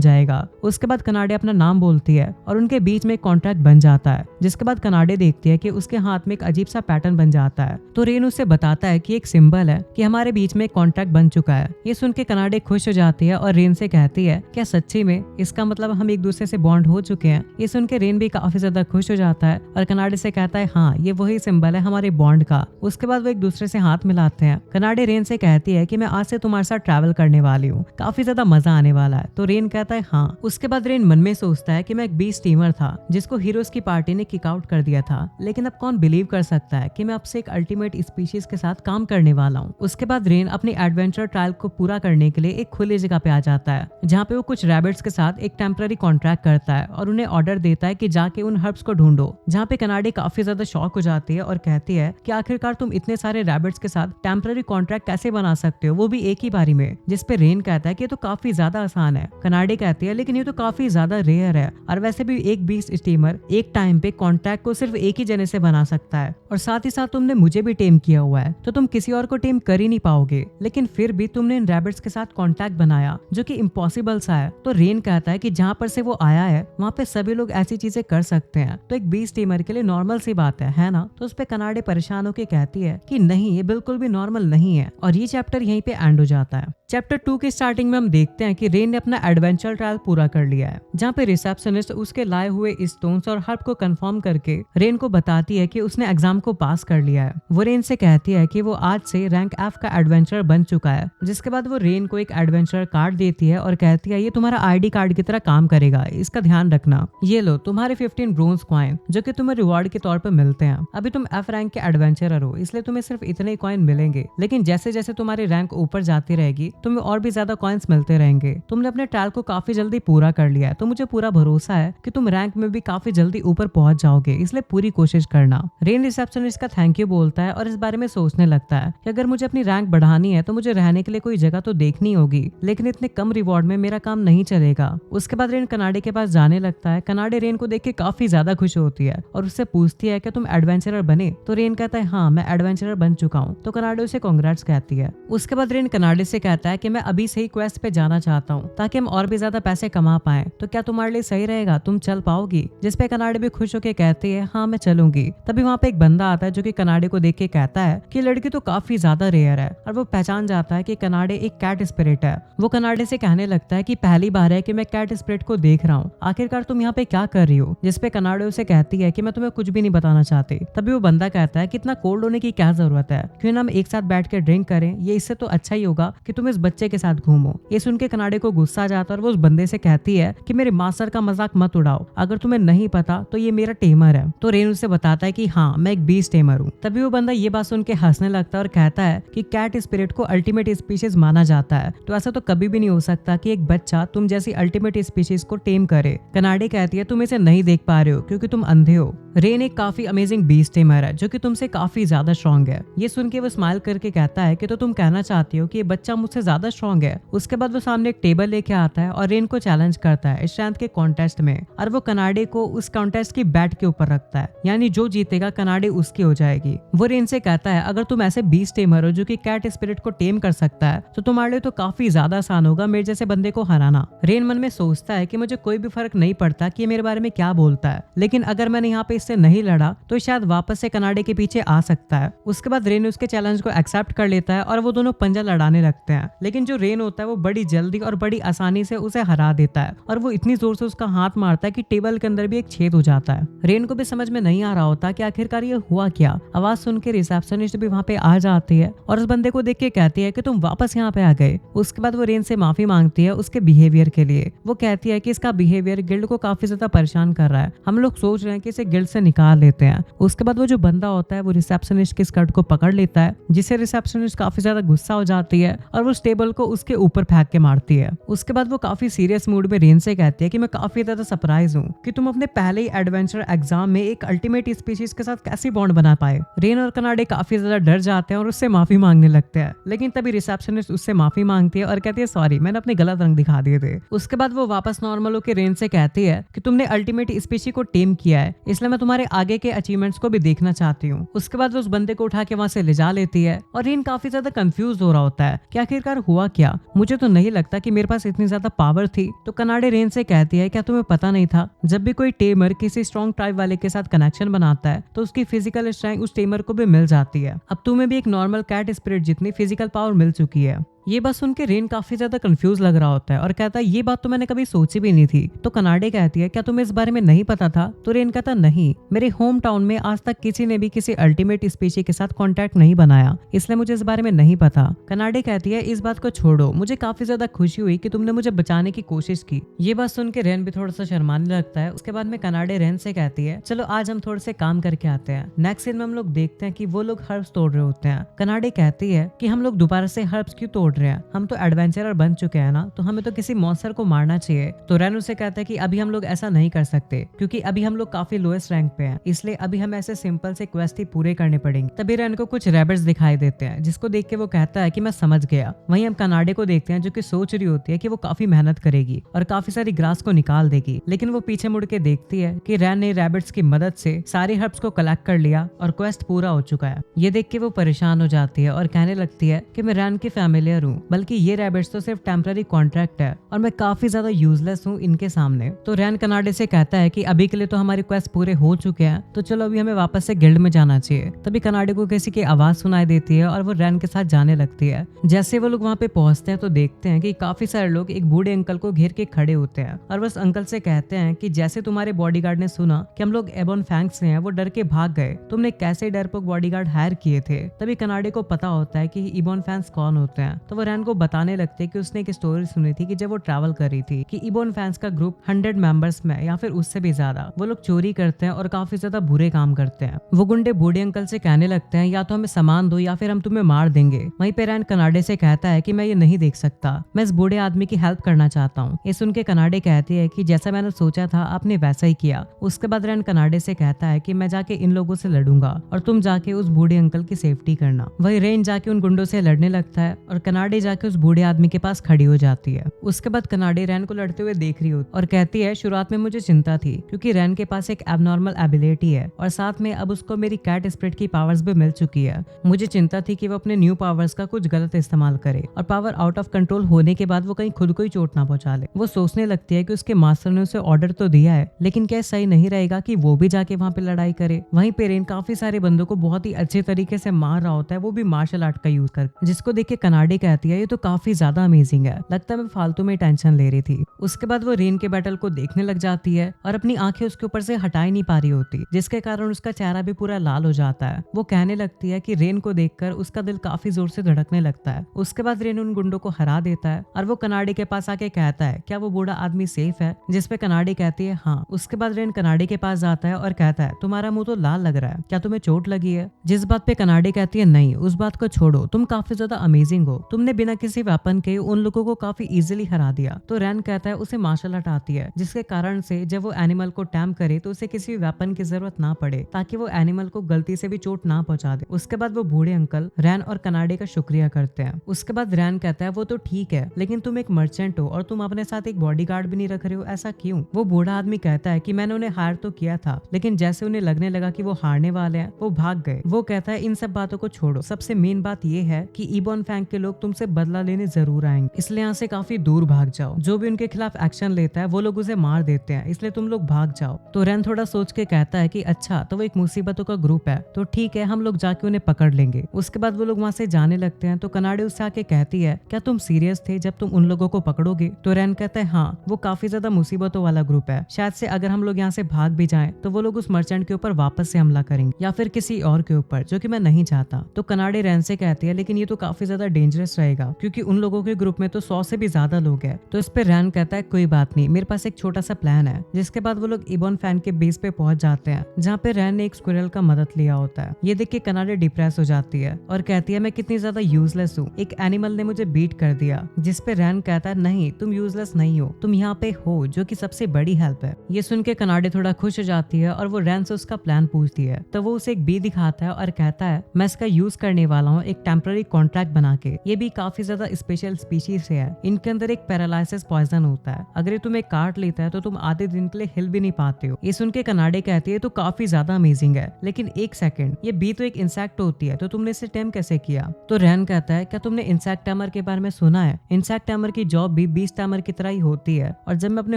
जाएगा। उसके बाद कनाडे अपना नाम बोलती है और उनके बीच में एक कॉन्ट्रैक्ट बन जाता है। जिसके बाद कनाडे देखती है कि उसके हाथ में एक अजीब सा पैटर्न बन जाता है। तो रेन उसे बताता है कि एक सिंबल है कि हमारे बीच में एक कॉन्ट्रैक्ट बन चुका है। ये सुन के कनाडे खुश हो जाती है और रेन से कहती है क्या सच्ची में, इसका मतलब हम एक दूसरे से बॉन्ड हो चुके हैं। ये सुन के रेन भी काफी ज्यादा खुश हो जाता है और कनाडे से कहता है हाँ ये वही सिंबल है हमारे बॉन्ड का। उसके बाद वो एक दूसरे से हाथ मिलाते हैं। कनाडे रेन से कहती है कि मैं आज से तुम्हारे साथ ट्रैवल करने वाली हूँ, काफी ज्यादा मजा आने वाला है। तो रेन कहता है हाँ। उसके बाद रेन मन में सोचता है कि मैं एक बीस्ट टीमर था जिसको हीरोज की पार्टी ने किक आउट कर दिया था, लेकिन अब कौन बिलीव कर सकता है कि मैं अब से एक अल्टीमेट स्पीशीज के साथ काम करने वाला हूँ। उसके बाद रेन अपनी एडवेंचर ट्रायल को पूरा करने के लिए एक खुली जगह पे आ जाता है जहाँ पे वो कुछ रैबिट्स के साथ एक टेम्पररी कॉन्ट्रैक्ट करता है और उन्हें ऑर्डर देता है कि जाके उन हर्ब्स को ढूंढो। जहाँ पे कनाडे काफी ज्यादा शॉक हो जाती है और कहती है कि आखिरकार तुम इतने सारे रैबिट्स के साथ टेम्पररी कॉन्ट्रैक्ट कैसे बना सकते हो, वो भी एक ही बारी में। जिसपे रेन कहता है कि ये तो काफी ज्यादा आसान है। कनाडे कहती है लेकिन ये तो काफी ज्यादा रेयर है और वैसे भी एक बीस्ट स्टीमर एक टाइम पे कॉन्ट्रैक्ट को सिर्फ एक ही जने से बना सकता है और साथ ही साथ तुमने मुझे भी टेम किया हुआ है तो तुम किसी और को टेम कर ही नहीं पाओगे। लेकिन फिर भी तुमने इन रैबिट्स के साथ कॉन्टैक्ट बनाया जो कि इम्पॉसिबल सा है। तो रेन कहता है कि जहाँ पर से वो आया है वहाँ पे सभी लोग ऐसी चीजें कर सकते हैं, तो एक बीस्ट टीमर के लिए नॉर्मल सी बात है ना। तो उस पे कनाडे परेशान होकर कहती है कि नहीं ये बिल्कुल भी नॉर्मल नहीं है। और ये चैप्टर यहीं पे एंड हो जाता है। चैप्टर 2 के स्टार्टिंग में हम देखते हैं कि रेन ने अपना एडवेंचर ट्रायल पूरा कर लिया है, जहाँ पे रिसेप्शनिस्ट उसके लाए हुए स्टोन्स और हर्ब को कंफर्म करके रेन को बताती है कि उसने एग्जाम को पास कर लिया है। वो रेन से कहती है कि वो आज से रैंक एफ का एडवेंचर बन चुका है। जिसके बाद वो रेन को एक एडवेंचर कार्ड देती है और कहती है ये तुम्हारा आईडी कार्ड की तरह काम करेगा, इसका ध्यान रखना। ये लो तुम्हारे 15 ब्रोंज कॉइन जो कि तुम्हें रिवॉर्ड के तौर पर मिलते हैं। अभी तुम एफ रैंक के एडवेंचरर हो इसलिए तुम्हें सिर्फ इतने कॉइन मिलेंगे, लेकिन जैसे जैसे तुम्हारी रैंक ऊपर जाती रहेगी तुम्हें और भी ज्यादा कॉइन्स मिलते रहेंगे। तुमने अपने ट्रायल को काफी जल्दी पूरा कर लिया है तो मुझे पूरा भरोसा है कि तुम रैंक में भी काफी जल्दी ऊपर पहुंच जाओगे, इसलिए पूरी कोशिश करना। रेन रिसेप्शनिस्ट का थैंक यू बोलता है और इस बारे में सोचने लगता है कि अगर मुझे अपनी रैंक बढ़ानी है तो मुझे रहने के लिए कोई जगह तो देखनी होगी, लेकिन इतने कम रिवॉर्ड में मेरा काम नहीं चलेगा। उसके बाद रेन कनाडे के पास जाने लगता है। कनाडे रेन को देख के काफी ज्यादा खुश होती है और उससे पूछती है कि तुम एडवेंचरर बने। तो रेन कहता है हाँ मैं एडवेंचरर बन चुका हूँ। तो कनाडे उसे कांग्रेट्स कहती है। उसके बाद रेन कनाडे से कहता है कि मैं अभी से ही क्वेस्ट पे जाना चाहता हूँ ताकि हम और भी ज्यादा पैसे कमा पाए, तो क्या तुम्हारे लिए सही रहेगा, तुम चल पाओगी? जिसपे कनाडे भी खुश होकर कहती है हाँ मैं चलूंगी। तभी वहाँ पे एक बंदा आता है जो कि कनाडे को देख के कहता है कि लड़की तो काफी ज्यादा रेयर है और वो पहचान जाता है कि कनाडे एक कैट स्पिरिट है। वो कनाडे से कहने लगता है कि पहली बार है कि मैं कैट स्पिरिट को देख रहा हूँ, आखिरकार तुम यहाँ पे क्या कर रही हो? जिसपे कनाडे उसे कहती है कि मैं तुम्हें कुछ भी नहीं बताना चाहती। तभी वो बंदा कहता है कि इतना कोल्ड होने की क्या जरूरत है, क्यों ना हम एक साथ बैठ के ड्रिंक करें, ये इससे तो अच्छा ही होगा कि तुम इस बच्चे के साथ घूमो। ये सुन के कनाडे को गुस्सा आ जाता है और वो उस बंदे से कहती है कि मेरे मास्टर का मजाक मत उड़ाओ, अगर तुम्हें नहीं पता तो ये मेरा टेमर है। तो रेन उसे बताता है कि हाँ मैं एक बीस्ट टेमर हूँ। तभी वो बंदा ये बात सुन के हंसने लगता है और कहता है कि कैट स्पिरिट को अल्टीमेट स्पीशीज माना जाता है, तो ऐसा तो कभी भी नहीं हो सकता कि एक बच्चा तुम जैसी अल्टीमेट स्पीशीज को टेम करे। कनाडे कहती है तुम इसे नहीं देख पा रहे हो क्योंकि तुम अंधे हो। रेन एक काफी अमेजिंग बीस्ट टेमर है जो कि तुमसे काफी ज्यादा स्ट्रॉन्ग है। ये सुन के वो स्माइल करके कहता है कि तो तुम कहना चाहती हो कि ये बच्चा मुझसे ज्यादा स्ट्रॉन्ग है। उसके बाद वो सामने एक टेबल लेके आता है और रेन को चैलेंज करता है स्ट्रेंथ के कॉन्टेस्ट में, और वो कनाडे को उस कॉन्टेस्ट की बैट के ऊपर रखता है, यानी जो जीतेगा कनाडे उसकी हो जाएगी। वो रेन से कहता है अगर तुम ऐसे बीस्ट टेमर हो जो कि कैट स्पिरिट को टेम कर सकता है तो तुम्हारे लिए तो काफी ज्यादा आसान होगा मेरे जैसे बंदे को हराना। रेन मन में सोचता है कि मुझे कोई भी फर्क नहीं पड़ता कि ये मेरे बारे में क्या बोलता है, लेकिन अगर मैंने यहाँ पे इससे नहीं लड़ा तो शायद वापस से कनाडे के पीछे आ सकता है। उसके बाद रेन उसके चैलेंज को एक्सेप्ट कर लेता है और वो दोनों पंजा लड़ाने लगते हैं, लेकिन जो रेन होता है वो बड़ी जल्दी और बड़ी आसानी से उसे हरा देता है और वो इतनी जोर से उसका हाथ मारता है कि टेबल के अंदर भी एक छेद हो जाता है। रेन को भी समझ में नहीं आ रहा होता कि आखिरकार ये हुआ क्या। आवाज सुन के रिसेप्शनिस्ट भी वहाँ पे आ जाती है और उस बंदे को देख के कहती है कि तुम वापस यहाँ पे आ गए। उसके बाद वो रेन से माफी मांगती है उसके बिहेवियर के लिए। वो कहती है कि इसका बिहेवियर गिल्ड को काफी ज्यादा परेशान कर रहा है, हम लोग सोच रहे हैं कि इसे गिल्ड से निकाल लेते हैं। उसके बाद वो जो बंदा होता है वो रिसेप्शनिस्ट के स्कर्ट को पकड़ लेता है, जिससे रिसेप्शनिस्ट काफी ज्यादा गुस्सा हो जाती है और वो उस टेबल को उसके ऊपर फेंक के मारती है। उसके बाद वो काफी सीरियस मूड में रेन से कहती है कि मैं काफी ज्यादा सरप्राइज हूँ कि तुम अपने पहले ही एडवेंचर एग्जाम में एक अल्टीमेट स्पीशीज के साथ कैसी बॉन्ड बना पाए। रेन और कनाडे काफी ज्यादा डर जाते हैं और उससे माफी मांगने लगते हैं, लेकिन तभी रिसेप्शनिस्ट उससे माफी मांगती है और कहती है सॉरी, मैंने अपने गलत रंग दिखा दिए थे। उसके बाद वो वापस नॉर्मल होकर रेन से कहती है कि तुमने अल्टीमेट स्पीशी को टेम किया है, इसलिए मैं तुम्हारे आगे के अचीवमेंट्स को भी देखना चाहती हूँ। उसके बाद वो उस बंदे को उठा के वहां से ले जा लेती है और रेन काफी ज्यादा कंफ्यूज हो रहा होता है कि आखिरकार हुआ क्या, मुझे तो नहीं लगता कि मेरे पास इतनी ज्यादा पावर थी। तो कनाडे रेन से कहती है क्या तुम्हें पता नहीं था, जब भी कोई टेमर किसी स्ट्रॉन्ग ट्राइब वाले के साथ कनेक्शन बनाता है तो उसकी फिजिकल स्ट्रेंथ उस टेमर को भी मिल जाती है। अब तुम्हें भी एक नॉर्मल कैट स्पिरिट जितनी फिजिकल पावर मिल चुकी है। ये बात सुन के रेन काफी ज्यादा कंफ्यूज लग रहा होता है और कहता है ये बात तो मैंने कभी सोची भी नहीं थी। तो कनाडे कहती है क्या तुम्हें इस बारे में नहीं पता था? तो रेन कहता नहीं, मेरे होम टाउन में आज तक किसी ने भी किसी अल्टीमेट स्पीशी के साथ कांटेक्ट नहीं बनाया, इसलिए मुझे इस बारे में नहीं पता। कनाडे कहती है इस बात को छोड़ो, मुझे काफी ज्यादा खुशी हुई कि तुमने मुझे बचाने की कोशिश की। ये बात सुन के रेन भी थोड़ा सा शर्माने लगता है। उसके बाद में कनाडे रेन से कहती है चलो आज हम थोड़े से काम करके आते हैं। नेक्स्ट सीन में हम लोग देखते हैं कि वो लोग हर्ब्स तोड़ रहे होते हैं। कनाडे कहती है कि हम लोग दोबारा से हर्ब्स क्यों तोड़ रहे हैं, हम तो एडवेंचरर बन चुके हैं ना, तो हमें तो किसी मॉन्स्टर को मारना चाहिए। तो रेन उसे कहता है कि अभी हम लोग ऐसा नहीं कर सकते क्योंकि अभी हम लोग काफी लोएस्ट रैंक पे हैं, इसलिए अभी हमें ऐसे सिंपल से क्वेस्ट ही पूरे करने पड़ेंगे। तभी रेन को कुछ रैबिट्स दिखाई देते हैं जिसको देख के वो कहता है कि मैं समझ गया। वहीं हम कनाडे को देखते हैं जो कि सोच रही होती है कि वो काफी मेहनत करेगी और काफी सारी ग्रास को निकाल देगी, लेकिन वो पीछे मुड़ के देखती है कि रेन ने रैबिट्स की मदद से सारे हर्ब्स को कलेक्ट कर लिया और क्वेस्ट पूरा हो चुका है। ये देख के वो परेशान हो जाती है और कहने लगती है कि मैं रेन की फैमिलियर हूँ, बल्कि ये रैबिट्स तो सिर्फ टेम्पररी कॉन्ट्रैक्ट है और मैं काफी ज्यादा यूजलेस हूँ इनके सामने। तो रेन कनाडे से कहता है कि अभी के लिए तो हमारी क्वेस्ट पूरे हो चुके हैं, तो चलो अभी हमें वापस से गिल्ड में जाना चाहिए। तभी कनाडे को किसी की आवाज सुनाई देती है और वो रेन के साथ जाने लगती है। जैसे वो लोग वहाँ पे पहुंचते हैं तो देखते हैं कि काफी सारे लोग एक बूढ़े अंकल को घेर के खड़े होते हैं और बस अंकल से कहते हैं कि जैसे तुम्हारे बॉडीगार्ड ने सुना कि हम लोग एबॉन फैंग से हैं, वो डर के भाग गए, तुमने कैसे डरपोक बॉडीगार्ड हायर किए थे। तभी कनाडे को पता होता है कि इबॉन फैंस कौन होते हैं। तो वो रेन को बताने लगते हैं कि उसने एक स्टोरी सुनी थी कि जब वो ट्रैवल कर रही थी कि इबॉन फैंस का ग्रुप 100 मेंबर्स में या फिर उससे भी ज्यादा वो लोग चोरी करते हैं और काफी ज्यादा बुरे काम करते हैं। वो गुंडे बूढ़े अंकल से कहने लगते हैं या तो हमें सामान दो या फिर हम तुम्हें मार देंगे। वहीं पे रेन कनाडे से कहता है कि मैं ये नहीं देख सकता, मैं इस बूढ़े आदमी की हेल्प करना चाहता हूँ। ये सुन के कनाडे कहती है कि जैसा मैंने सोचा था आपने वैसा ही किया। उसके बाद रेन कनाडे से कहता है कि मैं जाके इन लोगों से लड़ूंगा और तुम जाके उस बूढ़े अंकल की सेफ्टी करना। वही रेन जाके उन गुंडों से लड़ने लगता है और कनाडे जाके उस बूढ़े आदमी के पास खड़ी हो जाती है। उसके बाद कनाडे रेन को लड़ते हुए देख रही होती और कहती है शुरुआत में मुझे चिंता थी क्योंकि रेन के पास एक एबनॉर्मल एबिलिटी है और साथ में अब उसको मेरी कैट स्पिरिट की पावर्स भी मिल चुकी है। मुझे चिंता थी कि वो अपने न्यू पावर्स का कुछ गलत इस्तेमाल करे और पावर आउट ऑफ कंट्रोल होने के बाद वो कहीं खुद को ही चोट ना पहुंचा ले। वो सोचने लगती है कि उसके मास्टर ने उसे ऑर्डर तो दिया है, लेकिन क्या सही नहीं रहेगा कि वो भी जाके वहाँ पे लड़ाई करे। वहीं पे रेन काफी सारे बंदों को बहुत ही अच्छे तरीके से मार रहा होता है, वो भी मार्शल आर्ट का यूज कर, जिसको देख के कनाडे कहती है ये तो काफी ज्यादा अमेजिंग है, लगता है मैं फालतू में टेंशन ले रही थी। उसके बाद वो रेन के बैटल को देखने लग जाती है और अपनी आंखें उसके ऊपर से हटा ही नहीं पा रही होती, जिसके कारण उसका चेहरा भी पूरा लाल हो जाता है। वो कहने लगती है कि रेन को देखकर उसका दिल काफी जोर से धड़कने लगता है। उसके बाद रेन उन गुंडों को हरा देता है और वो कनाडे के पास आके कहता है क्या वो बूढ़ा आदमी सेफ है, जिसपे कनाडे कहती है हाँ। उसके बाद रेन कनाडे के पास जाता है और कहता है तुम्हारा मुंह तो लाल लग रहा है, क्या तुम्हें चोट लगी है? जिस बात पे कनाडे कहती है नहीं, उस बात को छोड़ो, तुम काफी ज्यादा अमेजिंग हो, तुमने बिना किसी वेपन के उन लोगों को काफी इजीली हरा दिया। तो रेन कहता है उसे मार्शल आर्ट आती है, जिसके कारण से जब वो एनिमल को टैम करे तो उसे किसी वेपन की जरूरत ना पड़े, ताकि वो एनिमल को गलती से भी चोट ना पहुंचा दे। उसके बाद वो बूढ़े अंकल रेन और कनाडे का शुक्रिया करते हैं। उसके बाद रेन कहता है वो तो ठीक है, लेकिन तुम एक मर्चेंट हो और तुम अपने साथ एक बॉडीगार्ड भी नहीं रख रहे हो, ऐसा क्यों? वो बूढ़ा आदमी कहता है कि मैंने उन्हें हायर तो किया था, लेकिन जैसे उन्हें लगने लगा कि वो हारने वाले हैं, वो भाग गए। वो कहता है इन सब बातों को छोड़ो, सबसे मेन बात ये है कि इबॉन फैंग के लोग तुमसे बदला लेने जरूर आएंगे, इसलिए यहाँ से काफी दूर भाग जाओ। जो भी उनके खिलाफ एक्शन लेता है वो लोग उसे मार देते हैं, इसलिए तुम लोग भाग जाओ। तो रेन थोड़ा सोच के कहता है कि अच्छा तो वो एक मुसीबतों का ग्रुप है, तो ठीक है हम लोग जाके उन्हें पकड़ लेंगे। उसके बाद वो लोग वहाँ से जाने लगते हैं। तो कनाडे उससे आके कहती है क्या तुम सीरियस थे जब तुम उन लोगों को पकड़ोगे? तो रेन कहता है हाँ, वो काफी ज्यादा मुसीबतों वाला ग्रुप है, शायद से अगर हम लोग यहाँ से भाग भी जाएं तो वो लोग उस मर्चेंट के ऊपर वापस से हमला करेंगे या फिर किसी और के ऊपर, जो कि मैं नहीं चाहता। तो कनाडे रेन से कहती है लेकिन ये तो काफी ज्यादा डेंजरस यूजलेस रहेगा क्योंकि उन लोगों के ग्रुप में तो 100 से भी ज्यादा लोग हैं। तो इस पे रैन कहता है कोई बात नहीं, मेरे पास एक छोटा सा प्लान है। जिसके बाद वो लोग इबॉन फैन के बेस पे पहुंच जाते हैं जहाँ पे रैन ने एक स्क्विरल का मदद लिया होता है। ये देख के कनाडे डिप्रेस हो जाती है और कहती है मैं कितनी ज्यादा यूजलेस हूँ, एक एनिमल ने मुझे बीट कर दिया। जिस पे रैन कहता है नहीं, तुम यूजलेस नहीं हो, तुम यहाँ पे हो, जो कि सबसे बड़ी हेल्प है। ये सुन के कनाडे थोड़ा खुश हो जाती है और वो रैन से उसका प्लान पूछती है। तो वो उसे एक बी दिखाता है और कहता है मैं इसका यूज करने वाला हूँ एक टेम्पररी कॉन्ट्रैक्ट बना के। ये भी काफी ज्यादा स्पेशल स्पीशीज से है, इनके अंदर एक पैरालाइसिस पॉइजन होता है, अगर ये तुम्हें काट लेता है तो तुम आधे दिन के लिए हिल भी नहीं पाते हो। ये सुन के कनाडे कहती है तो काफी ज्यादा अमेजिंग है, लेकिन एक सेकंड, ये बी तो एक इंसेक्ट होती है, तो तुमने इसे टेम कैसे किया? तो रैन कहता है क्या तुमने इंसेक्ट टैमर के बारे में सुना है? इंसेक्ट टैमर की जॉब भी बीस्ट टैमर की तरह ही होती है, और जब मैं अपने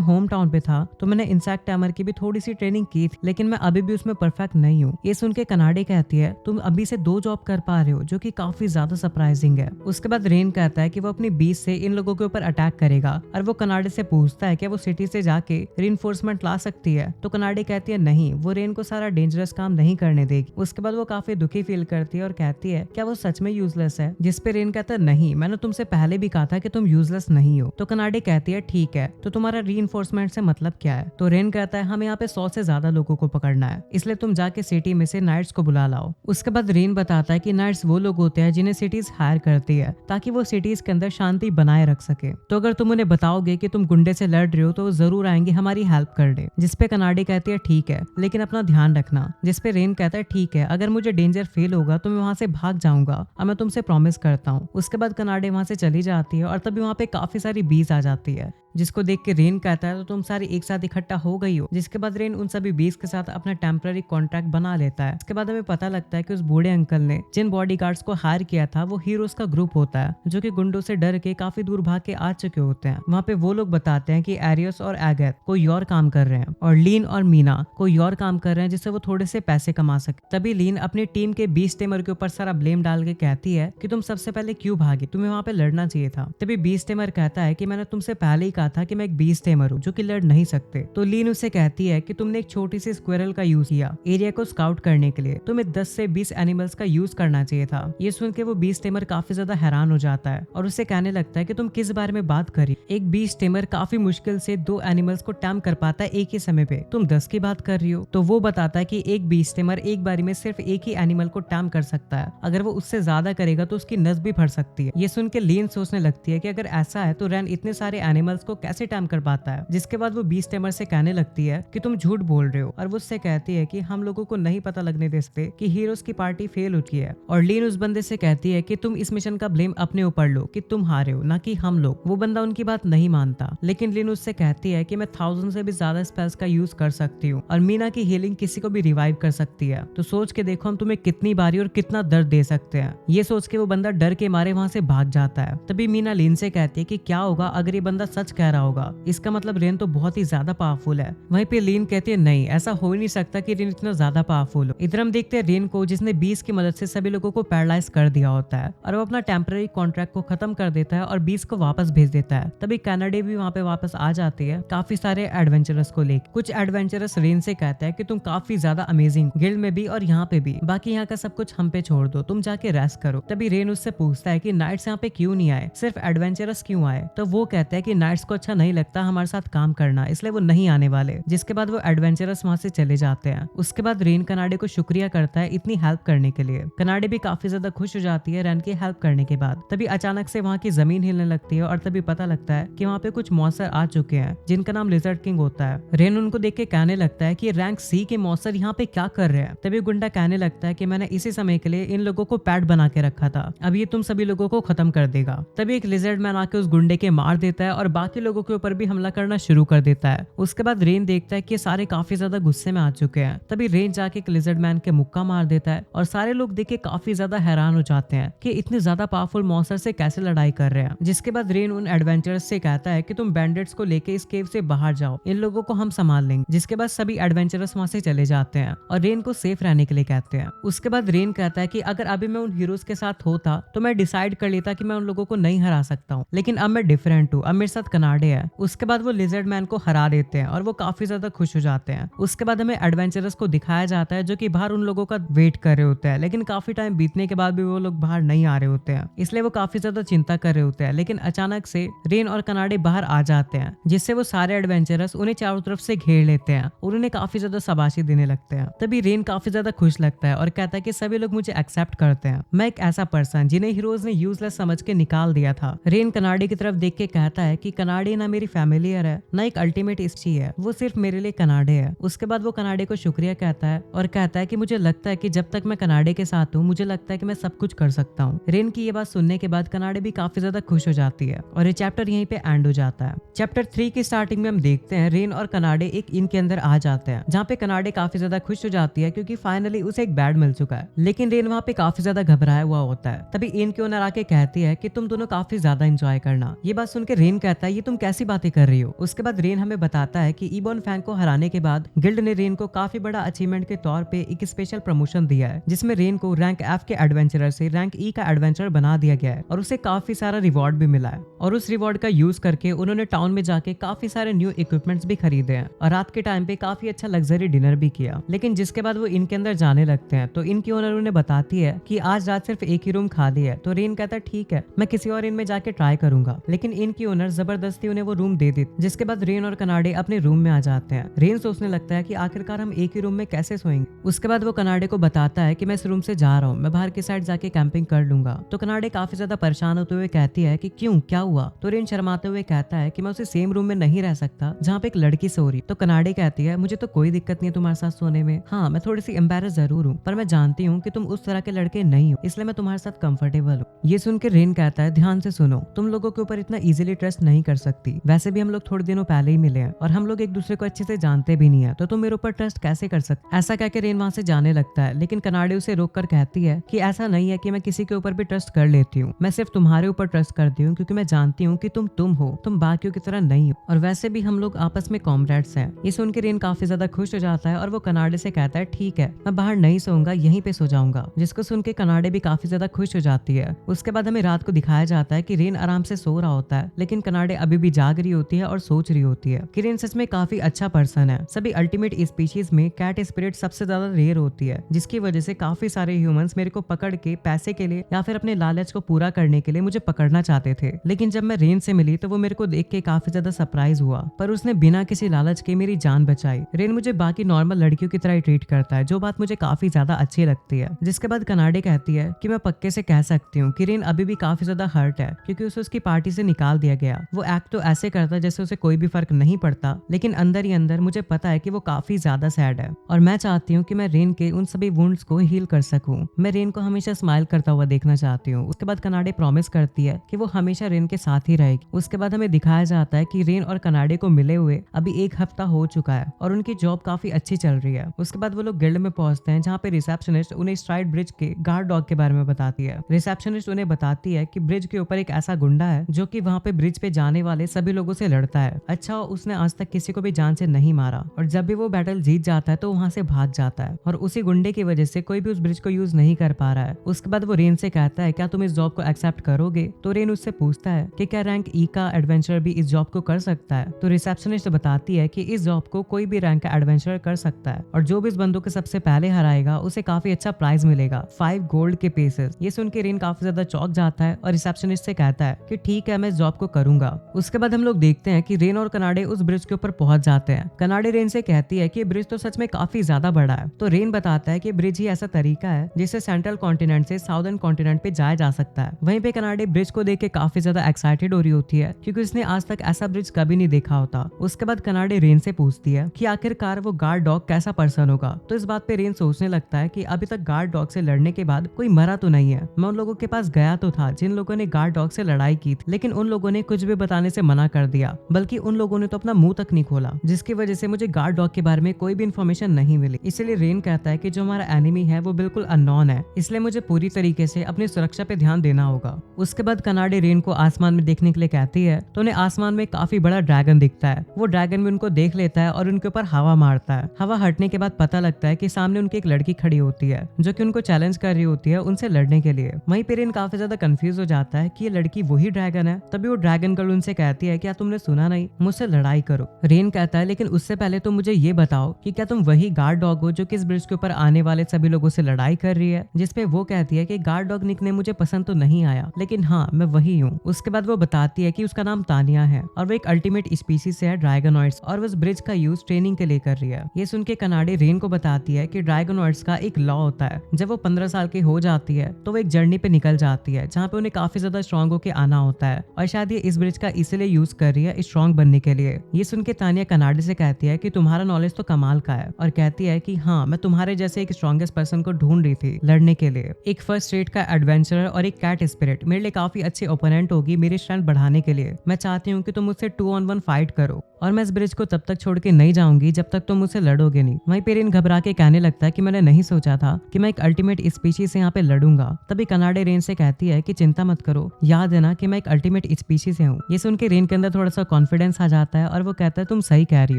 होम टाउन पे था तो मैंने इंसेक्ट टैमर की भी थोड़ी सी ट्रेनिंग की थी, लेकिन मैं अभी भी उसमें परफेक्ट नहीं हूँ। ये सुन के कनाडे कहती है तुम अभी से 2 जॉब कर पा रहे हो, जो कि काफी ज्यादा सरप्राइजिंग है। उसके बाद रेन कहता है कि वो अपनी बीस से इन लोगों के ऊपर अटैक करेगा, और वो कनाडे से पूछता है क्या वो सिटी से जाके रीइंफोर्समेंट ला सकती है? तो कनाडे कहती है नहीं, वो रेन को सारा डेंजरस काम नहीं करने देगी। उसके बाद वो काफी दुखी फील करती है और कहती है क्या वो सच में यूजलेस है? जिस पे रेन कहता है नहीं, मैंने तुमसे पहले भी कहा था कि तुम यूजलेस नहीं हो। तो कनाडे कहती है ठीक है, तो तुम्हारा रीइंफोर्समेंट से मतलब क्या है? तो रेन कहता है हमें यहाँ पे 100 से ज्यादा लोगों को पकड़ना है, इसलिए तुम जाके सिटी में से नाइट्स को बुला लाओ। उसके बाद रेन बताता है कि नाइट्स वो लोग होते हैं जिन्हें सिटीज हायर करती है ताकि वो सिटीज के अंदर शांति बनाए रख सके। तो अगर तुम उन्हें बताओगे कि तुम गुंडे से लड़ रहे हो तो वो जरूर आएंगे हमारी हेल्प करने। जिस पे कनाडे कहती है ठीक है, लेकिन अपना ध्यान रखना। जिस पे रेन कहता है ठीक है, अगर मुझे डेंजर फील होगा तो मैं वहां से भाग जाऊंगा और मैं तुमसे प्रॉमिस करता हूँ। उसके बाद कनाडे वहां से चली जाती है और तभी वहां पे काफी सारी बीज आ जाती है, जिसको देख के रेन कहता है तो तुम सारी एक साथ इकट्ठा हो गई हो। जिसके बाद रेन उन सभी बीस के साथ अपना टेम्पररी कॉन्ट्रैक्ट बना लेता है। इसके बाद हमें पता लगता है कि उस बूढ़े अंकल ने जिन बॉडीगार्ड्स को हायर किया था वो हीरोज का ग्रुप होता है, जो कि गुंडों से डर के काफी दूर भाग के आ चुके होते हैं। वहाँ पे वो लोग बताते हैं कि एरियस और एगैथ कोई और काम कर रहे हैं और लीन और मीना कोई और काम कर रहे हैं जिससे वो थोड़े से पैसे कमा सके। तभी लीन अपनी टीम के बीस टेमर के ऊपर सारा ब्लेम डाल के कहती है कि तुम सबसे पहले क्यों भागे, तुम्हें वहाँ पे लड़ना चाहिए था। तभी बीस टेमर कहता है कि मैंने तुमसे पहले ही कहा था कि मैं एक बीस टेमर हूँ जो कि लड़ नहीं सकते। तो लीन उसे कहती है कि तुमने एक छोटी सी स्क्विरल का यूज किया एरिया को स्काउट करने के लिए, तुम्हें 10 से 20 एनिमल्स का यूज करना चाहिए था। ये सुन के वो बीस टेमर काफी ज्यादा हैरान हो जाता है और उसे कहने लगता है कि तुम किस बारे में बात करी, एक बीस टेमर काफी मुश्किल से 2 एनिमल्स को टैम कर पाता है एक ही समय पे, तुम 10 की बात कर रही हो। तो वो बताता है कि एक बीस टेमर एक बारी में सिर्फ एक ही एनिमल को टैम कर सकता है, अगर वो उससे ज्यादा करेगा तो उसकी नस भी फट सकती है। ये सुन के लीन सोचने लगती है कि अगर ऐसा है तो रैन इतने सारे एनिमल्स को कैसे टैम कर पाता है। जिसके बाद वो बीस टेमर से कहने लगती है कि तुम झूठ बोल रहे हो, और वो उससे कहती है कि हम लोगों को नहीं पता लगने दे सकते कि हीरोज की पार्टी फेल हो चुकी है। और लीन उस बंदे से कहती है कि तुम इस मिशन का ब्लेम अपने ऊपर लो कि तुम हारे हो, ना कि हम लोग। वो बंदा उनकी बात नहीं मानता, लेकिन लीन उससे कहती है कि मैं 1000 से भी ज्यादा स्पेल्स का यूज कर सकती हूँ और मीना की हीलिंग किसी को भी रिवाइव कर सकती है। तो सोच के देखो हम तुम्हें कितनी बारी और कितना दर्द दे सकते हैं। ये सोच के वो बंदा डर के मारे वहां से भाग जाता है। तभी मीना लीन से कहती है कि क्या होगा अगर ये बंदा सच कह रहा होगा, इसका मतलब रेन तो बहुत ही ज्यादा पावरफुल है। वहीं पे लीन कहती है नहीं, ऐसा हो ही नहीं सकता कि रेन इतना ज्यादा पावरफुल हो। इधर हम देखते हैं रेन को जिसने 20 की मदद से सभी लोगों को पैरालाइज कर दिया होता है और वो अपना टेम्पररी कॉन्ट्रैक्ट को खत्म कर देता है और 20 को वापस भेज देता है। तभी कनाडे भी वहाँ पे वापस आ जाती है काफी सारे एडवेंचरस को लेकर। कुछ एडवेंचरस रेन से कहता है कि तुम काफी ज्यादा अमेजिंग, गिल्ड में भी और यहाँ पे भी, बाकी यहाँ का सब कुछ हम पे छोड़ दो, तुम जाके रेस्ट करो। तभी रेन उससे पूछता है कि नाइट्स यहाँ पे क्यों नहीं आए, सिर्फ एडवेंचरस क्यों आए? तो वो कहता है कि नाइट्स को अच्छा नहीं लगता हमारे साथ काम करना, इसलिए वो नहीं आने वाले। जिसके बाद वो एडवेंचरस वहां से चले जाते हैं। उसके बाद रेन कनाडे को शुक्रिया करता है इतनी हेल्प करने के लिए। कनाडे भी काफी ज्यादा खुश हो जाती है रेन की हेल्प करने के बाद। तभी अचानक से वहाँ की जमीन हिलने लगती है और तभी पता लगता है कि वहाँ पे कुछ मॉन्स्टर आ चुके हैं जिनका नाम लिजर्ड किंग होता है। रेन उनको देख के कहने लगता है कि रैंक सी के मॉन्स्टर यहाँ पे क्या कर रहे हैं। तभी गुंडा कहने लगता है कि मैंने इसी समय के लिए इन लोगों को पैड बना के रखा था, अब ये तुम सभी लोगों को खत्म कर देगा। तभी एक लिजर्ड मैन आके उस गुंडे के मार देता है और बाकी लोगों के ऊपर भी हमला करना शुरू कर देता है। उसके बाद रेन देखता है कि सारे काफी ज्यादा गुस्से में आ चुके हैं। तभी रेन जाके एक लिजर्ड मैन के मुक्का मार देता है और सारे लोग देख के काफी ज्यादा हैरान हो जाते हैं कि इतने ज्यादा पावरफुल मॉन्स्टर से कैसे लड़ाई कर रहे हैं। जिसके बाद रेन उन एडवेंचरर्स से कहता है कि तुम बैंडिट्स को लेके इस केव से बाहर जाओ, इन लोगों को हम संभाल लेंगे। जिसके बाद सभी एडवेंचरर्स वहां से चले जाते हैं और रेन को सेफ रहने के लिए कहते हैं। उसके बाद रेन कहता है कि अगर अभी मैं उन हीरोज के साथ होता तो मैं डिसाइड कर लेता कि मैं उन लोगों को नहीं हरा सकता हूँ, लेकिन अब मैं डिफरेंट हूँ, अब मेरे साथ कनाडे है, उसके बाद वो लिजर्ड मैन को हरा देते हैं और वो काफी ज्यादा खुश हो जाते हैं। उसके बाद हमें एडवेंचरस को दिखाया जाता है जो कि बाहर उन लोगों का वेट कर रहे होते हैं, लेकिन काफी टाइम बीतने के बाद भी वो लोग बाहर नहीं आ रहे होते हैं, इसलिए वो काफी ज्यादा चिंता कर रहे होते हैं। लेकिन अचानक से रेन और कनाडे बाहर आ जाते हैं, जिससे वो सारे एडवेंचरस उन्हें चारों तरफ से घेर लेते हैं और उन्हें काफी ज्यादा शाबाशी देने लगते हैं। तभी रेन काफी ज्यादा खुश लगता है और कहता है कि सभी लोग मुझे एक्सेप्ट करते हैं, मैं एक ऐसा पर्सन जिन्हें हीरोज ने यूजलेस समझ के निकाल दिया था। रेन कनाडे की तरफ देख के कहता है कि कनाडे ना मेरी फैमिलियर है ना एक अल्टीमेट इच्छी है, वो सिर्फ मेरे लिए कनाडे है। उसके बाद वो कनाडे को शुक्रिया कहता है और कहता है कि मुझे लगता है कि जब तक मैं कनाडे के साथ हूँ मुझे लगता है कि मैं सब कुछ कर सकता हूँ। रेन की ये बात सुनने के बाद कनाडे भी काफी ज्यादा खुश हो जाती है और ये चैप्टर यहीं पे एंड हो जाता है। चैप्टर 3 की स्टार्टिंग में हम देखते हैं रेन और कनाडे एक इन के अंदर आ जाते हैं, जहाँ पे कनाडे काफी ज्यादा खुश हो जाती है क्योंकि फाइनली उसे एक बेड मिल चुका है। लेकिन रेन वहाँ पे काफी ज्यादा घबराया हुआ होता है। तभी इन की ओनर आके कहती है कि तुम दोनों काफी ज्यादा एंजॉय करना। ये बात सुन के रेन कहता है ये तुम कैसी बातें कर रही हो। उसके बाद रेन हमें बताता है कि इबॉन फैंग को हराने के बाद गिल्ड ने रेन को काफी बड़ा अचीवमेंट के तौर पे एक स्पेशल प्रमोशन दिया है, जिसमें रेन को रैंक एफ के एडवेंचरर से रैंक ई का एडवेंचरर बना दिया गया है और उसे काफी सारा रिवॉर्ड भी मिला है। और उस रिवॉर्ड का यूज करके उन्होंने टाउन में जाके काफी सारे न्यू इक्विपमेंट्स भी खरीदे हैं और रात के टाइम पे काफी अच्छा लग्जरी डिनर भी किया। लेकिन जिसके बाद वो इनके अंदर जाने लगते हैं तो इनकी ओनर उन्हें बताती है कि आज रात सिर्फ एक ही रूम खाली है। तो रेन कहता है ठीक है, मैं किसी और इन में जाके ट्राई करूंगा। लेकिन इनकी ओनर जबरदस्ती उन्हें वो रूम दे देती, जिसके बाद रेन और कनाडे अपने रूम में आ जाते हैं। रेन सोचने लगता है कि आखिरकार हम एक ही रूम में कैसे सोएंगे। उसके बाद वो कनाडे को बताता है कि मैं इस रूम से जा रहा हूँ, मैं बाहर की साइड जाके कैंपिंग कर लूंगा। तो कनाडे काफी ज्यादा परेशान होते हुए कहती है कि क्यों, क्या हुआ। तो रेन शर्माते हुए कहता है कि मैं उसे सेम रूम में नहीं रह सकता जहाँ पे एक लड़की सो रही। तो कनाडे कहती है मुझे तो कोई दिक्कत नहीं है तुम्हारे साथ सोने में, हाँ मैं थोड़ी सी एम्बेरस जरूर हूँ, पर मैं जानती हूँ कि तुम उस तरह के लड़के नहीं हो, इसलिए मैं तुम्हारे साथ कंफर्टेबल हूँ। ये सुन के रेन कहता है ध्यान से सुनो, तुम लोगों के ऊपर इतना इजीली ट्रस्ट नहीं कर सकती, वैसे भी हम लोग थोड़े दिनों पहले ही मिले हैं और हम लोग एक दूसरे को अच्छे से जानते भी नहीं है, तो तुम मेरे ऊपर ट्रस्ट कैसे कर सकते। ऐसा कहकर रेन वहां से जाने लगता है, लेकिन कनाडे उसे रोक कर कहती है कि ऐसा नहीं है कि मैं किसी के ऊपर भी ट्रस्ट कर लेती हूँ, मैं सिर्फ तुम्हारे ऊपर ट्रस्ट करती हूँ क्योंकि मैं जानती हूँ कि तुम हो, तुम बाकियों की तरह नहीं हो, और वैसे भी हम लोग आपस में कॉमरेड्स हैं। ये सुन के रेन काफी ज्यादा खुश हो जाता है और वो कनाडे से कहता है ठीक है, मैं बाहर नहीं सोऊंगा, यहीं पे सो जाऊंगा। जिसको सुन के कनाडे भी काफी ज्यादा खुश हो जाती है। उसके बाद हमें रात को दिखाया जाता है कि रेन आराम से सो रहा होता है, लेकिन कनाडे अभी भी जाग रही होती है और सोच रही होती है कि रेन सच में काफी अच्छा पर्सन है। सभी अल्टीमेट स्पीशीज में कैट स्पिरिट सबसे ज्यादा रेयर होती है, जिसकी वजह से काफी सारे ह्यूमंस मेरे को पकड़ के पैसे के लिए या फिर अपने लालच को पूरा करने के लिए मुझे पकड़ना चाहते थे। लेकिन जब मैं रेन से मिली तो वो मेरे को देख के काफी ज्यादा सरप्राइज हुआ, पर उसने बिना किसी लालच के मेरी जान बचाई। रेन मुझे बाकी नॉर्मल लड़कियों की तरह ट्रीट करता है, जो बात मुझे काफी ज्यादा अच्छी लगती है। जिसके बाद कनाडे कहती है कि मैं पक्के से कह सकती हूँ कि रेन अभी भी काफी ज्यादा हर्ट है क्योंकि उसे उसकी पार्टी से निकाल दिया गया। वो एक्ट तो ऐसे करता है जैसे उसे कोई भी फर्क नहीं पड़ता, लेकिन अंदर ही अंदर मुझे पता है कि वो काफी ज्यादा सैड है और मैं चाहती हूँ कि मैं रेन के उन सभी वुंड्स को हील कर सकूं। मैं रेन को हमेशा स्माइल करता हुआ देखना चाहती हूँ। उसके बाद कनाडे प्रॉमिस करती है कि वो हमेशा रेन के साथ ही रहेगी। उसके बाद हमें दिखाया जाता है कि रेन और कनाडे को मिले हुए अभी एक हफ्ता हो चुका है और उनकी जॉब काफी अच्छी चल रही है। उसके बाद वो लोग गिल्ड में पहुंचते हैं, जहाँ पे रिसेप्शनिस्ट उन्हें स्ट्राइड ब्रिज के गार्ड डॉग के बारे में बताती है। रिसेप्शनिस्ट उन्हें बताती है कि ब्रिज के ऊपर एक ऐसा गुंडा है जो कि वहाँ पे ब्रिज पे जाने वाले सभी लोगों से लड़ता है। अच्छा, उसने आज तक किसी को भी जान से नहीं मारा और जब भी वो बैटल जीत जाता है तो वहाँ से भाग जाता है और उसी गुंडे की वजह से कोई भी उस ब्रिज को यूज नहीं कर पा रहा है। उसके बाद वो रेन से कहता है क्या तुम इस जॉब को एक्सेप्ट करोगे। तो रेन उससे पूछता है कि क्या रैंक ई का एडवेंचर भी इस जॉब को कर सकता है। तो रिसेप्शनिस्ट बताती है कि इस जॉब को कोई भी रैंक का एडवेंचर कर सकता है और जो भी इस बंदूक के सबसे पहले हराएगा उसे काफी अच्छा प्राइज मिलेगा, 5 गोल्ड के पीसेस। ये सुन के रेन काफी ज्यादा चौंक जाता है और रिसेप्शनिस्ट से कहता है कि ठीक है, मैं इस जॉब को करूंगा। उसके बाद हम लोग देखते हैं कि रेन और कनाडे उस ब्रिज के ऊपर पहुंच जाते हैं। कनाडे रेन से कहती है कि ब्रिज तो सच में काफी ज्यादा बड़ा है। तो रेन बताता है कि ब्रिज ही ऐसा तरीका है जिससे सेंट्रल कॉन्टिनेंट से साउदर्न कॉन्टिनेंट पे जाया जा सकता है। वहीं पे कनाडे ब्रिज को देख के काफी ज्यादा एक्साइटेड हो रही होती है क्योंकि उसने आज तक ऐसा ब्रिज कभी नहीं देखा होता। उसके बाद कनाडे रेन से पूछती है कि आखिरकार वो गार्ड डॉग कैसा पर्सन होगा। तो इस बात पे रेन सोचने लगता है कि अभी तक गार्ड डॉग से लड़ने के बाद कोई मरा तो नहीं है। मैं उन लोगों के पास गया तो था जिन लोगों ने गार्ड डॉग से लड़ाई की थी, लेकिन उन लोगों ने कुछ भी बताने से मना कर दिया, बल्कि उन लोगों ने तो अपना मुंह तक नहीं खोला, जिसकी वजह से मुझे गार्ड डॉग के बारे में कोई भी इन्फॉर्मेशन नहीं मिली। इसलिए रेन कहता है कि जो हमारा एनिमी है वो बिल्कुल अननोन है, इसलिए मुझे पूरी तरीके से अपनी सुरक्षा पे ध्यान देना होगा। उसके बाद कनाडे रेन को आसमान में देखने के लिए कहती है तो उन्हें आसमान में काफी बड़ा ड्रैगन दिखता है। वो ड्रैगन भी उनको देख लेता है और उनके ऊपर हवा मारता है। हवा हटने के बाद पता लगता है कि सामने उनकी एक लड़की खड़ी होती है जो कि उनको चैलेंज कर रही होती है उनसे लड़ने के लिए। वहीं पे रेन काफी ज्यादा कंफ्यूज हो जाता है कि ये लड़की वही ड्रैगन है। तभी वो ड्रैगन गर्ल उनसे कहती है क्या तुमने सुना नहीं, मुझसे लड़ाई करो। रेन कहता है लेकिन उससे पहले तुम मुझे ये बताओ कि क्या तुम वही गार्ड डॉग हो जो कि इस ब्रिज के ऊपर आने वाले सभी लोगों से लड़ाई कर रही है। जिसपे वो कहती है कि गार्ड डॉग निकनेम मुझे पसंद तो नहीं आया, लेकिन हाँ मैं वही हूँ। उसके बाद वो बताती है कि उसका नाम तानिया है और वो एक अल्टीमेट स्पीसीज से है ड्रैगनॉइड्स, और वो इस ब्रिज का यूज ट्रेनिंग के लिए कर रही है। ये सुन के कनाडे रेन को बताती है कि ड्रैगनॉइड्स का एक लॉ होता है, जब वो 15 साल की हो जाती है तो वो एक जर्नी पे निकल जाती है जहाँ पे उन्हें काफी ज्यादा स्ट्रॉन्ग होके आना होता है, और शायद ये इस ब्रिज का इसलिए यूज कर रही है स्ट्रॉन्ग बनने के लिए। ये सुन के तानिया कनाडे से कहती है कि तुम्हारा नॉलेज तो कमाल का है, और कहती है कि हाँ मैं तुम्हारे जैसे एक स्ट्रॉन्गेस्ट पर्सन को ढूंढ रही थी लड़ने के लिए। एक फर्स्ट रेट का एडवेंचरर और एक कैट स्पिरिट मेरे लिए काफी अच्छी ओपोनेंट होगी मेरी स्ट्रेंथ बढ़ाने के लिए। मैं चाहती हूँ कि तुम मुझसे 2-on-1 फाइट करो, और मैं इस ब्रिज को तब तक छोड़ के नहीं जाऊंगी जब तक तुम मुझसे लड़ोगे नहीं। वहीं पे रेन घबरा के कहने लगता है कि मैंने नहीं सोचा था कि मैं एक अल्टीमेट स्पीशीज से यहाँ पे लड़ूंगा। तभी कनाडे रेन से कहती है कि चिंता मत करो, याद है ना कि मैं एक अल्टीमेट स्पीशीज से हूँ। ये सुन के रेन के अंदर थोड़ा सा कॉन्फिडेंस आ जाता है और वो कहता है तुम सही कह रही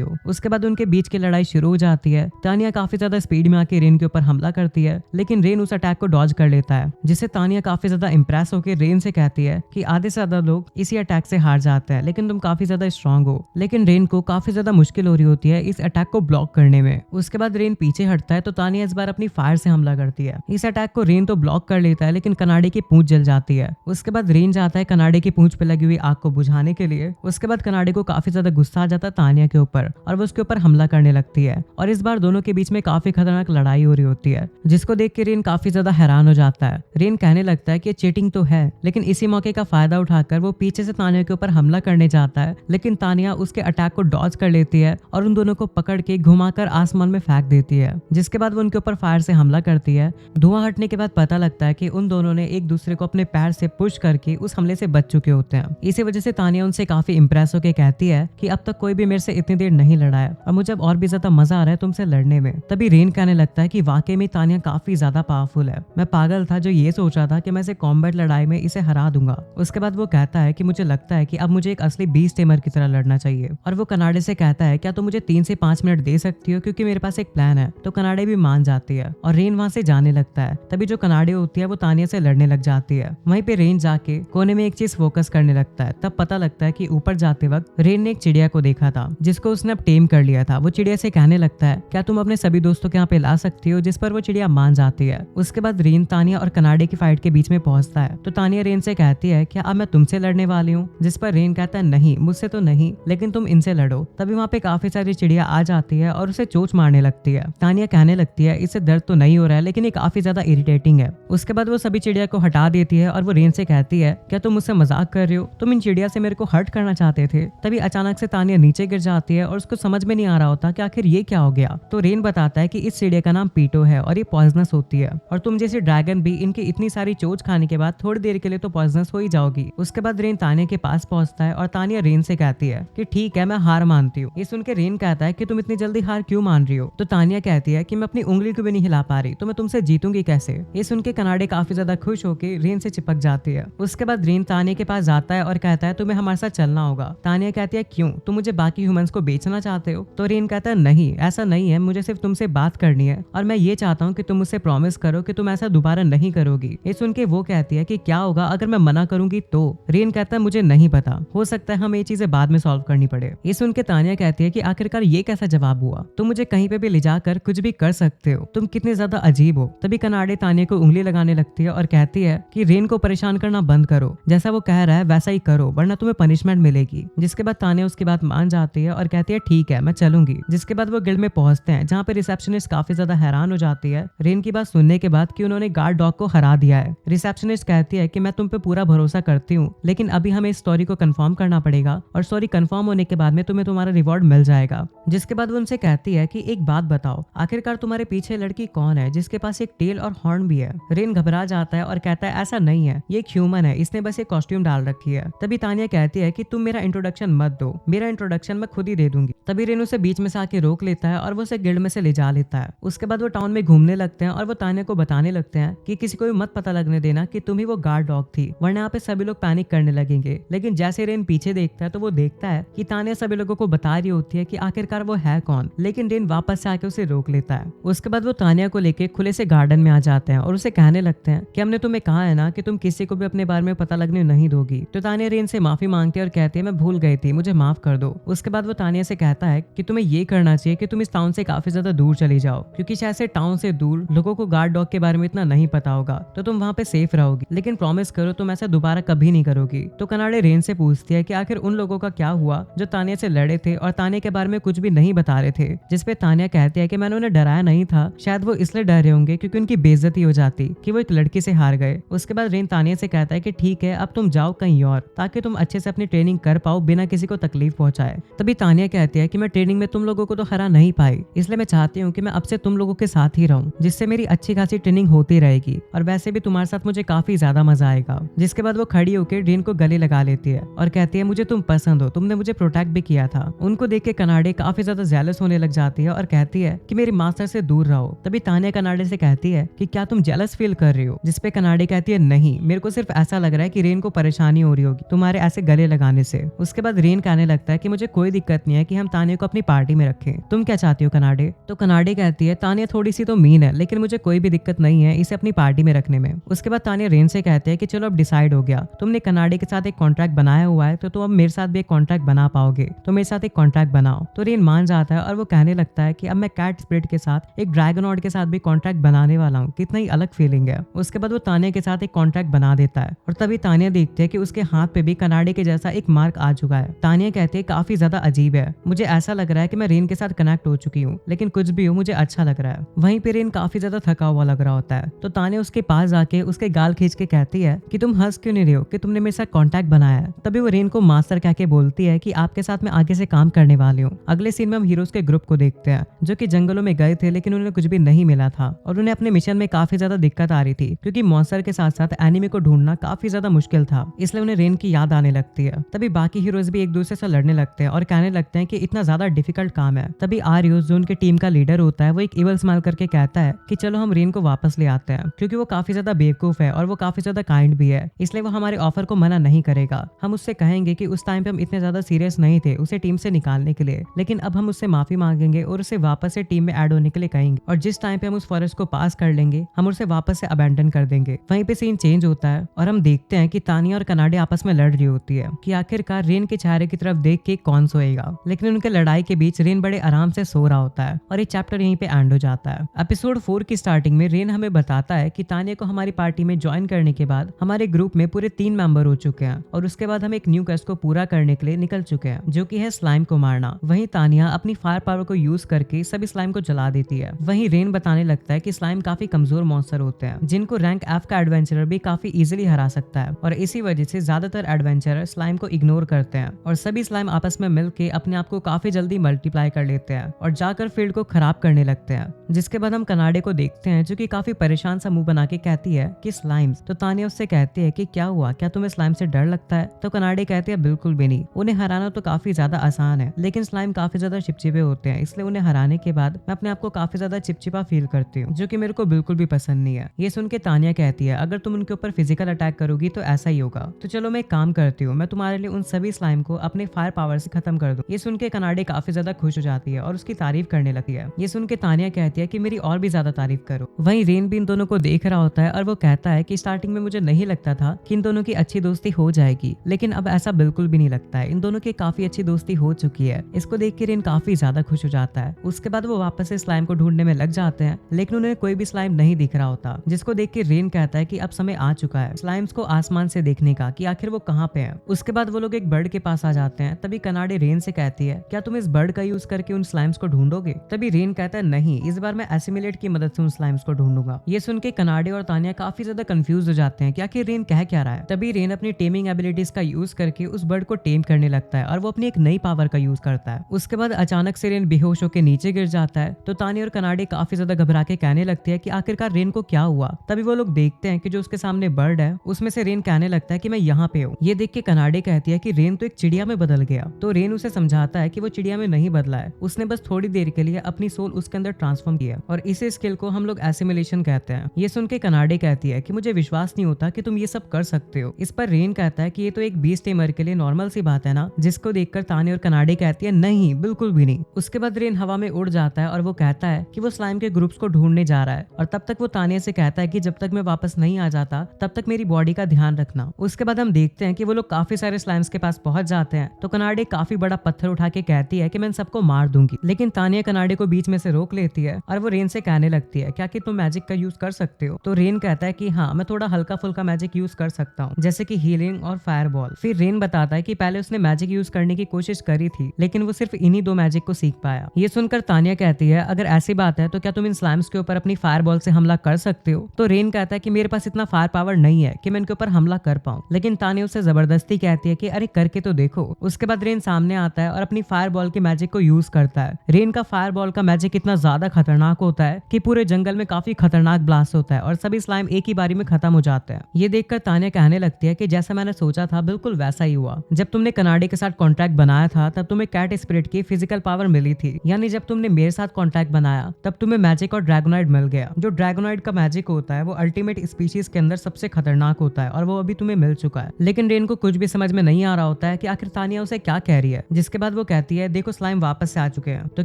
हो। उसके बाद उनके बीच की लड़ाई शुरू हो जाती है। तानिया काफी ज्यादा स्पीड में आके रेन के ऊपर हमला करती है, लेकिन रेन उस अटैक को डॉज कर लेता है, जिससे तानिया काफी ज्यादा इंप्रेस होकर रेन से कहती है कि आधे से ज्यादा लोग इसी अटैक से हार जाते हैं, लेकिन तुम काफी ज्यादा स्ट्रांग हो। लेकिन रेन को काफी ज्यादा मुश्किल हो रही होती है इस अटैक को ब्लॉक करने में। उसके बाद रेन पीछे हटता है तो तानिया इस बार अपनी फायर से हमला करती है। इस अटैक को रेन तो ब्लॉक कर लेता है, लेकिन कनाडे की पूंछ जल जाती है। उसके बाद रेन जाता है कनाडे की पूंछ पे लगी हुई आग को बुझाने के लिए। उसके बाद कनाडे को काफी ज्यादा गुस्सा आ जाता है तानिया के ऊपर, और वो उसके ऊपर हमला करने लगती है, और इस बार दोनों के बीच में काफी खतरनाक लड़ाई हो रही होती है, जिसको देख के रेन काफी ज्यादा हैरान हो जाता है। रेन कहने लगता है कि चीटिंग तो है, लेकिन इसी मौके का फायदा उठाकर वो पीछे से तानिया के ऊपर हमला करने जाता है, लेकिन तानिया उसके अटैक को डॉज कर लेती है और उन दोनों को पकड़ के घुमाकर आसमान में फेंक देती है। जिसके बाद वो उनके ऊपर फायर से हमला करती है। धुआं हटने के बाद पता लगता है कि उन दोनों ने एक दूसरे को अपने पैर से पुश करके उस हमले से बच चुके होते हैं। इसी वजह से तानिया उनसे काफी इंप्रेस होकर कहती है कि अब तक कोई भी मेरे से इतनी देर नहीं लड़ा है, और मुझे अब और भी ज्यादा मजा आ रहा है तुमसे लड़ने में। तभी रेन कहने लगता है कि वाकई में तानिया काफी ज्यादा पावरफुल है, मैं पागल था जो ये सोच रहा था कि मैं इसे कॉम्बैट लड़ाई में इसे हरा दूंगा। उसके बाद वो कहता है कि मुझे लगता है कि अब मुझे एक असली बीस्ट टेमर की तरह लड़ना चाहिए, और वो कनाडे से कहता है क्या तुम मुझे 3 से 5 मिनट दे सकती हो, क्योंकि मेरे पास एक प्लान है। तो कनाडे भी मान जाती है और रेन वहां से जाने लगता है। तभी जो कनाडे होती है वो तानिया से लड़ने लग जाती है। वहीं पे रेन जाके कोने में एक चीज फोकस करने लगता है। तब पता लगता है कि ऊपर जाते वक्त रेन ने एक चिड़िया को देखा था जिसको उसने अब टेम कर लिया था। वो चिड़िया से कहने लगता है क्या तुम अपने सभी दोस्तों के यहाँ पे ला सकती हो, जिस पर वो चिड़िया मान जाती है। उसके बाद रेन तानिया और कनाडे की फाइट के बीच में पहुंचता है, तो तानिया रेन से कहती है क्या अब मैं तुमसे लड़ने वाली हूँ, जिस पर रेन कहता है नहीं मुझसे तो नहीं, लेकिन तुम इनसे लड़ो। तभी वहाँ पे काफी सारी चिड़िया आ जाती है और उसे चोंच मारने लगती है। तानिया कहने लगती है इससे दर्द तो नहीं हो रहा है, लेकिन ये काफी ज्यादा इरिटेटिंग है। उसके बाद वो सभी चिड़िया को हटा देती है और वो रेन से कहती है क्या तुम मुझसे मजाक कर रहे हो, तुम इन चिड़िया से मेरे को हर्ट करना चाहते थे। तभी अचानक से तानिया नीचे गिर जाती है और उसको समझ में नहीं आ रहा होता कि आखिर ये क्या हो गया। तो रेन बताता है कि इस चिड़िया का नाम पीटो है और ये पॉइजनस होती है, और तुम जैसे ड्रैगन भी इनकी इतनी सारी चोंच खाने के बाद थोड़ी देर के लिए तो पॉइजनस हो ही जाओगी। उसके बाद रेन तानिया के पास पहुंचता है और तानिया रेन से कहती है कि ठीक है मैं हार मानती हूँ। ये सुन के रेन कहता है कि तुम इतनी जल्दी हार क्यों मान रही हो। तो तानिया कहती है कि मैं अपनी उंगली को भी नहीं हिला पा रही, तो मैं तुमसे जीतूंगी कैसे। ये सुन के कनाडे काफी ज्यादा खुश होकर रेन से चिपक जाती है। उसके बाद रेन तानिया के पास जाता है और कहता है तुम्हें हमारे साथ चलना होगा। तानिया कहती है क्यों, तुम मुझे बाकी ह्यूमंस को बेचना चाहते हो। तो रेन कहता है नहीं ऐसा नहीं है, मुझे सिर्फ तुमसे बात करनी है, और मैं ये चाहता हूँ कि तुम मुझसे प्रॉमिस करो कि तुम ऐसा दोबारा नहीं करोगी। ये सुन के वो कहती है कि क्या होगा अगर मैं मना करूंगी तो। रेन कहता है मुझे नहीं पता, हो सकता है हमें ये चीजें बाद में सॉल्व करनी पड़े। ये सुन के तानिया कहती है कि आखिरकार ये कैसा जवाब हुआ, तुम मुझे कहीं पे भी ले जाकर कुछ भी कर सकते हो, तुम कितने ज्यादा अजीब हो। तभी कनाडे तानिया को उंगली लगाने लगती है और कहती है कि रेन को परेशान करना बंद करो, जैसा वो कह रहा है वैसा ही करो, वरना तुम्हें पनिशमेंट मिलेगी। जिसके बाद तानिया उसकी बात मान जाती है और कहती है ठीक है मैं चलूंगी। जिसके बाद वो गिल्ड में पहुंचते हैं, जहाँ पे रिसेप्शनिस्ट काफी ज्यादा हैरान हो जाती है रेन की बात सुनने के बाद कि उन्होंने गार्ड डॉग को हरा दिया है। रिसेप्शनिस्ट कहती है कि मैं तुम पे पूरा भरोसा करती हूँ, लेकिन अभी हमें इस स्टोरी को कंफर्म करना पड़ेगा, और स्टोरी कंफर्म होने के बाद में तुम्हें तुम्हारा रिवॉर्ड मिल जाएगा। जिसके बाद वो उनसे कहती है कि एक बात बताओ, आखिरकार तुम्हारे पीछे लड़की कौन है जिसके पास एक टेल और हॉर्न भी है। रेन घबरा जाता है और कहता है ऐसा नहीं है, ये एक ह्यूमन है, इसने बस एक कॉस्ट्यूम डाल रखी है। तभी तानिया कहती है कि तुम मेरा इंट्रोडक्शन मत दो, मेरा इंट्रोडक्शन मैं खुद ही दे दूंगी। तभी रेन उसे बीच में से आके रोक लेता है और वो उसे गिल्ड में से ले जा लेता है। उसके बाद वो टाउन में घूमने लगते हैं और वो तानिया को बताने लगते हैं कि किसी को भी मत पता लगने देना कि तुम ही वो गार्ड डॉग थी, वरना यहाँ पे सभी लोग पैनिक करने लगेंगे। लेकिन जैसे रेन पीछे देखता है तो वो देखता है कि तानिया सभी लोगों को बता रही होती है कि आखिरकार रहा वो है कौन, लेकिन रेन वापस से आके उसे रोक लेता है। उसके बाद वो तानिया को लेके खुले से गार्डन में आ जाते हैं और उसे कहने लगते हैं कि हमने तुम्हें कहा है ना कि तुम किसी को भी अपने बारे में पता लगने नहीं दोगी। तो तानिया रेन से माफी मांगती है और कहती है मैं भूल गई थी, मुझे माफ कर दो। उसके बाद वो तानिया से कहता है कि तुम्हें ये करना चाहिए कि तुम इस टाउन से काफी ज्यादा दूर चली जाओ, क्योंकि शायद से टाउन से दूर लोगों को गार्ड डॉग के बारे में इतना नहीं पता होगा, तो तुम वहाँ पे सेफ रहोगी, लेकिन प्रॉमिस करो तुम ऐसा दोबारा कभी नहीं करोगी। तो कनाडे रेन से पूछती है कि आखिर उन लोगों का क्या हुआ जो तानिया से लड़े थे और तानिया के बारे में कुछ भी नहीं बता रहे थे, जिसपे तानिया कहती है कि मैंने उन्हें डराया नहीं था, शायद वो इसलिए डर रहे होंगे क्योंकि उनकी बेइज्जती हो जाती कि वो एक लड़की से हार गए। उसके बाद रेन तानिया से कहता है कि ठीक है अब तुम जाओ कहीं और, ताकि तुम अच्छे से अपनी ट्रेनिंग कर पाओ बिना किसी को तकलीफ पहुंचाए। तभी तानिया कहती है कि मैं ट्रेनिंग में तुम लोगों को तो हरा नहीं पाई, इसलिए मैं चाहती हूँ कि मैं अब से तुम लोगों के साथ ही रहूं, जिससे मेरी अच्छी खासी ट्रेनिंग होती रहेगी और वैसे भी तुम्हारे साथ मुझे काफी ज्यादा मजा आएगा। जिसके बाद वो खड़ी होकर रेन को गले लगा लेती है और कहती है मुझे तुम पसंद हो, तुमने मुझे प्रोटेक्ट भी किया था। उनको देख के कनाडे काफी ज्यादा जेलस होने लग जाती है और कहती है कि मेरी मास्टर से दूर रहो। तभी तानिया कनाडे से कहती है कि क्या तुम जेलस फील कर रही हो, जिसपे कनाडे कहती है नहीं, मेरे को सिर्फ ऐसा लग रहा है कि रेन को परेशानी हो रही होगी तुम्हारे ऐसे गले लगाने से। उसके बाद रेन कहने लगता है कि मुझे कोई दिक्कत नहीं है कि हम तानिया को अपनी पार्टी में रखें, तुम क्या चाहती हो कनाडे। तो कनाडे कहती है तानिया थोड़ी सी तो मीन है, लेकिन मुझे कोई भी दिक्कत नहीं है इसे अपनी पार्टी में रखने में। उसके बाद तानिया रेन से कहते हैं कि चलो अब डिसाइड हो गया, तुमने कनाडे के साथ एक कॉन्ट्रैक्ट बनाया हुआ है, तो तुम अब मेरे साथ भी एक कॉन्ट्रैक्ट बना पाओगे, तो मेरे साथ एक कॉन्ट्रैक्ट बनाओ। तो रेन मान जाता है और वो कहने लगता है कि अब मैं कैट स्पिरिट के साथ एक ड्रैगनॉड के साथ भी कॉन्ट्रैक्ट बनाने वाला हूँ, कितना ही अलग फीलिंग है। उसके बाद वो तानिया के साथ एक कॉन्ट्रैक्ट बना देता है और तभी तानिया देखती है कि उसके हाथ पे भी कनाडे के जैसा एक मार्क आ चुका है। तानिया कहती है काफी ज्यादा अजीब है, मुझे ऐसा लग रहा है कि मैं रेन के साथ कनेक्ट हो चुकी हूँ, लेकिन कुछ भी हो मुझे अच्छा लग रहा है। वहीं पे रेन काफी ज्यादा थका हुआ लग रहा होता है, तो तानिया उसके पास जाके उसके गाल खींच के कहती है कि तुम हंस क्यों नहीं रहे हो कि तुमने मेरे साथ कॉन्टैक्ट बनाया है। तभी वो रेन को मास्टर कह के बोलती है कि आपके साथ मैं आगे से काम करने वाली हूँ। अगले सीन में हम हीरोज के ग्रुप को देखते हैं जो कि जंगलों में गए थे, लेकिन उन्हें कुछ भी नहीं मिला था और उन्हें अपने मिशन में काफी ज्यादा दिक्कत आ रही थी, क्योंकि मॉन्स्टर के साथ साथ एनिमी को ढूंढना काफी ज्यादा मुश्किल था, इसलिए उन्हें रेन की याद आने लगती है। तभी बाकी हीरोज भी एक दूसरे से लड़ने लगते हैं और कहने लगते हैं कि इतना ज्यादा डिफिकल्ट काम है। तभी आर्योस जो उनके टीम का लीडर होता है वो एक इवल स्माइल करके कहता है कि चलो हम रेन को वापस ले आते हैं, क्योंकि वो काफी ज्यादा बेवकूफ है और वो काफी ज्यादा काइंड भी है, इसलिए वो हमारे ऑफर को मना नहीं करेगा। हम उससे कहेंगे कि उस टाइम पे हम इतने ज्यादा सीरियस नहीं थे उसे टीम से निकालने के लिए, लेकिन अब हम उससे माफी मांगेंगे और उसे वापस से टीम में ऐड होने के लिए कहेंगे, और जिस टाइम पे हम उस फॉरेस्ट को पास कर लेंगे हम उसे वापस से अबैंडन कर देंगे। वहीं पे सीन चेंज होता है और हम देखते हैं कि तानिया और कनाडे आपस में लड़ रही होती है कि आखिरकार रेन के चेहरे की तरफ देख के कौन सोएगा, लेकिन उनके लड़ाई के बीच रेन बड़े आराम से सो रहा होता है और ये चैप्टर यहीं पे एंड हो जाता है। एपिसोड 4 की स्टार्टिंग में रेन हमें बताता है कि तानिया को हमारी पार्टी में ज्वाइन करने के बाद हमारे ग्रुप में पूरे 3 मेंबर हो चुके हैं और उसके बाद हम एक न्यू क्वेस्ट को पूरा करने के लिए निकल चुके हैं, जो कि है स्लाइम को मारना। वहीं तानिया अपनी फायर पावर को यूज करके सभी स्लाइम को जला देती है। वहीं रेन बताने लगता है कि स्लाइम काफी कमजोर मॉन्स्टर होते हैं जिनको रैंक एफ का एडवेंचरर भी काफी इजीली हरा सकता है, और इसी वजह से ज्यादातर एडवेंचरर स्लाइम को इग्नोर करते हैं और सभी स्लाइम आपस में मिलके अपने आप को काफी जल्दी मल्टीप्लाई कर लेते हैं और जाकर फील्ड को खराब करने लगते हैं। जिसके बाद हम कनाडे को देखते हैं जो कि काफी परेशान सा मुंह बना के कहती है कि स्लाइम्स। तो तानिया उससे कहती है कि क्या हुआ, क्या तुम्हें स्लाइम से डर लगता है। तो कनाडे कहती है बिल्कुल भी नहीं, उन्हें हराना तो काफी ज्यादा आसान है, लेकिन स्लाइम काफी ज्यादा चिपचिपे होते हैं, इसलिए उन्हें हराने के बाद मैं अपने आप को काफी ज्यादा चिपचिपा फील करती हूँ, जो कि मेरे को बिल्कुल भी पसंद नहीं है। ये सुन के तानिया कहती है अगर तुम उनके ऊपर फिजिकल अटैक करोगी तो ऐसा ही होगा, तो चलो मैं एक काम करती हूँ, मैं तुम्हारे लिए उन सभी स्लाइम को अपने फायर पावर से खत्म कर दूं। ये सुन के कनाडे काफी ज्यादा खुश हो जाती है और उसकी तारीफ करने लगती है। ये सुन के तानिया कहती है कि मेरी और भी ज्यादा तारीफ करो। वहीं रेन भी इन दोनों को देख रहा होता है और वो कहता है कि स्टार्टिंग में मुझे नहीं लगता था कि इन दोनों की अच्छी दोस्ती हो जाएगी, लेकिन अब ऐसा बिल्कुल भी नहीं लगता है, इन दोनों की काफी अच्छी दोस्ती हो चुकी है। इसको देख के रेन काफी ज्यादा खुश हो जाता है। उसके बाद वो वापस से स्लाइम को ढूंढने में लग जाते हैं, लेकिन उन्हें कोई भी स्लाइम नहीं दिख रहा होता, जिसको देख के रेन कहता है कि अब समय आ चुका है स्लाइम्स को आसमान से देखने का कि आखिर वो कहाँ पे है। उसके बाद वो लोग एक बर्ड के पास आ जाते हैं। तभी कनाडे रेन से कहती है क्या तुम इस बर्ड का यूज करके उन स्लाइम्स को ढूंढोगे। तभी रेन कहता है नहीं, इस बार मैं एसिमिलेट की मदद से उन स्लाइम्स को ढूंढूंगा। ये सुन के कनाडे और तानिया काफी ज्यादा कंफ्यूज हो जाते हैं कि आखिर रेन कह क्या रहा है। तभी रेन अपनी टेमिंग एबिलिटीज का यूज करके उस बर्ड को टेम करने लगता है और वो अपनी एक नई पावर का यूज करता है। उसके बाद अचानक से रेन बेहोश होकर नीचे गिर जाता है। तो तानिया और कनाडे काफी ज्यादा घबरा के कहने लगती है कि आखिरकार रेन को क्या हुआ। तभी वो लोग देखते हैं कि जो उसके सामने बर्ड है उसमें से रेन कहने लगता है कि मैं यहाँ पे हूँ। ये देख के कनाडे कहती है कि रेन तो एक चिड़िया में बदल गया। तो रेन उसे समझाता है कि वो चिड़िया में नहीं बदला है, उसने बस थोड़ी देर के लिए अपनी सोल उसके अंदर ट्रांसफॉर्म किया, और इसी स्किल को हम लोग एसिमिलेशन कहते हैं। ये सुन के कनाडे कहती है कि मुझे विश्वास नहीं होता कि तुम ये सब कर सकते हो। इस पर रेन कहता है कि ये तो एक बीस्ट टेमर के लिए नॉर्मल सी बात है ना, जिसको देखकर तानिया और कनाडे कहती है नहीं बिल्कुल भी नहीं। उसके बाद रेन हवा में उड़ जाता है और वो कहता है कि वो स्लाइम के ग्रुप्स को ढूंढने जा रहा है और तब तक वो तानिया से कहता है कि जब तक मैं वापस नहीं आ जाता तब तक मेरी बॉडी का ध्यान रखना। उसके बाद हम देखते हैं कि वो लोग काफी सारे स्लाइम्स के पास पहुंच जाते हैं तो कनाडे काफी बड़ा पत्थर उठा के कहती है कि मैं इन सबको मार दूंगी, लेकिन तानिया कनाडे को बीच में से रोक लेती है और वो रेन से कहने लगती है क्या कि तुम मैजिक का यूज कर सकते हो। तो रेन कहता है कि हाँ, मैं थोड़ा हल्का फुल्का मैजिक यूज कर सकता हूँ, जैसे कि हीलिंग और फायर बॉल। फिर रेन बताता है कि पहले उसने मैजिक यूज करने की कोशिश करी थी लेकिन वो सिर्फ इन्हीं 2 मैजिक को सीख पाया। ये सुनकर तानिया कहती है अगर ऐसी बात है तो क्या तुम इन स्लाइम्स के ऊपर अपनी फायर बॉल से हमला कर सकते हो। तो रेन कहता है कि मेरे पास इतना फायर पावर नहीं है कि मैं इनके ऊपर हमला कर पाऊं, लेकिन तानिया उसे जबरदस्ती कहती है कि अरे करके तो देखो। उसके बाद रेन सामने आता है और अपनी फायर बॉल के मैजिक को यूज करता है। रेन का फायर बॉल का मैजिक इतना ज्यादा खतरनाक होता है कि पूरे जंगल में काफी खतरनाक ब्लास्ट होता है और सभी स्लाइम एक ही बारी में खत्म हो जाते हैं। ये देखकर तानिया कहने लगती है कि जैसा मैंने सोचा था बिल्कुल वैसा ही हुआ। जब तुमने कनाडे के साथ कॉन्ट्रैक्ट बनाया था तब तुम्हें कैट स्पिरिट की फिजिकल पावर मिली थी, यानी जब तुमने मेरे साथ कॉन्ट्रैक्ट बनाया तब तुम्हें मैजिक और ड्रैगोनाइट मिल गया। जो ड्रैगोनाइट का मैजिक होता है वो अल्टीमेट स्पीशीज के अंदर सबसे खतरनाक होता है और वो अभी तुम्हें मिल चुका है। लेकिन रेन को कुछ भी समझ में नहीं आ रहा होता है कि आखिर तानिया उसे क्या कह रही है। जिसके बाद वो कहती है देखो स्लाइम वापस से आ चुके हैं तो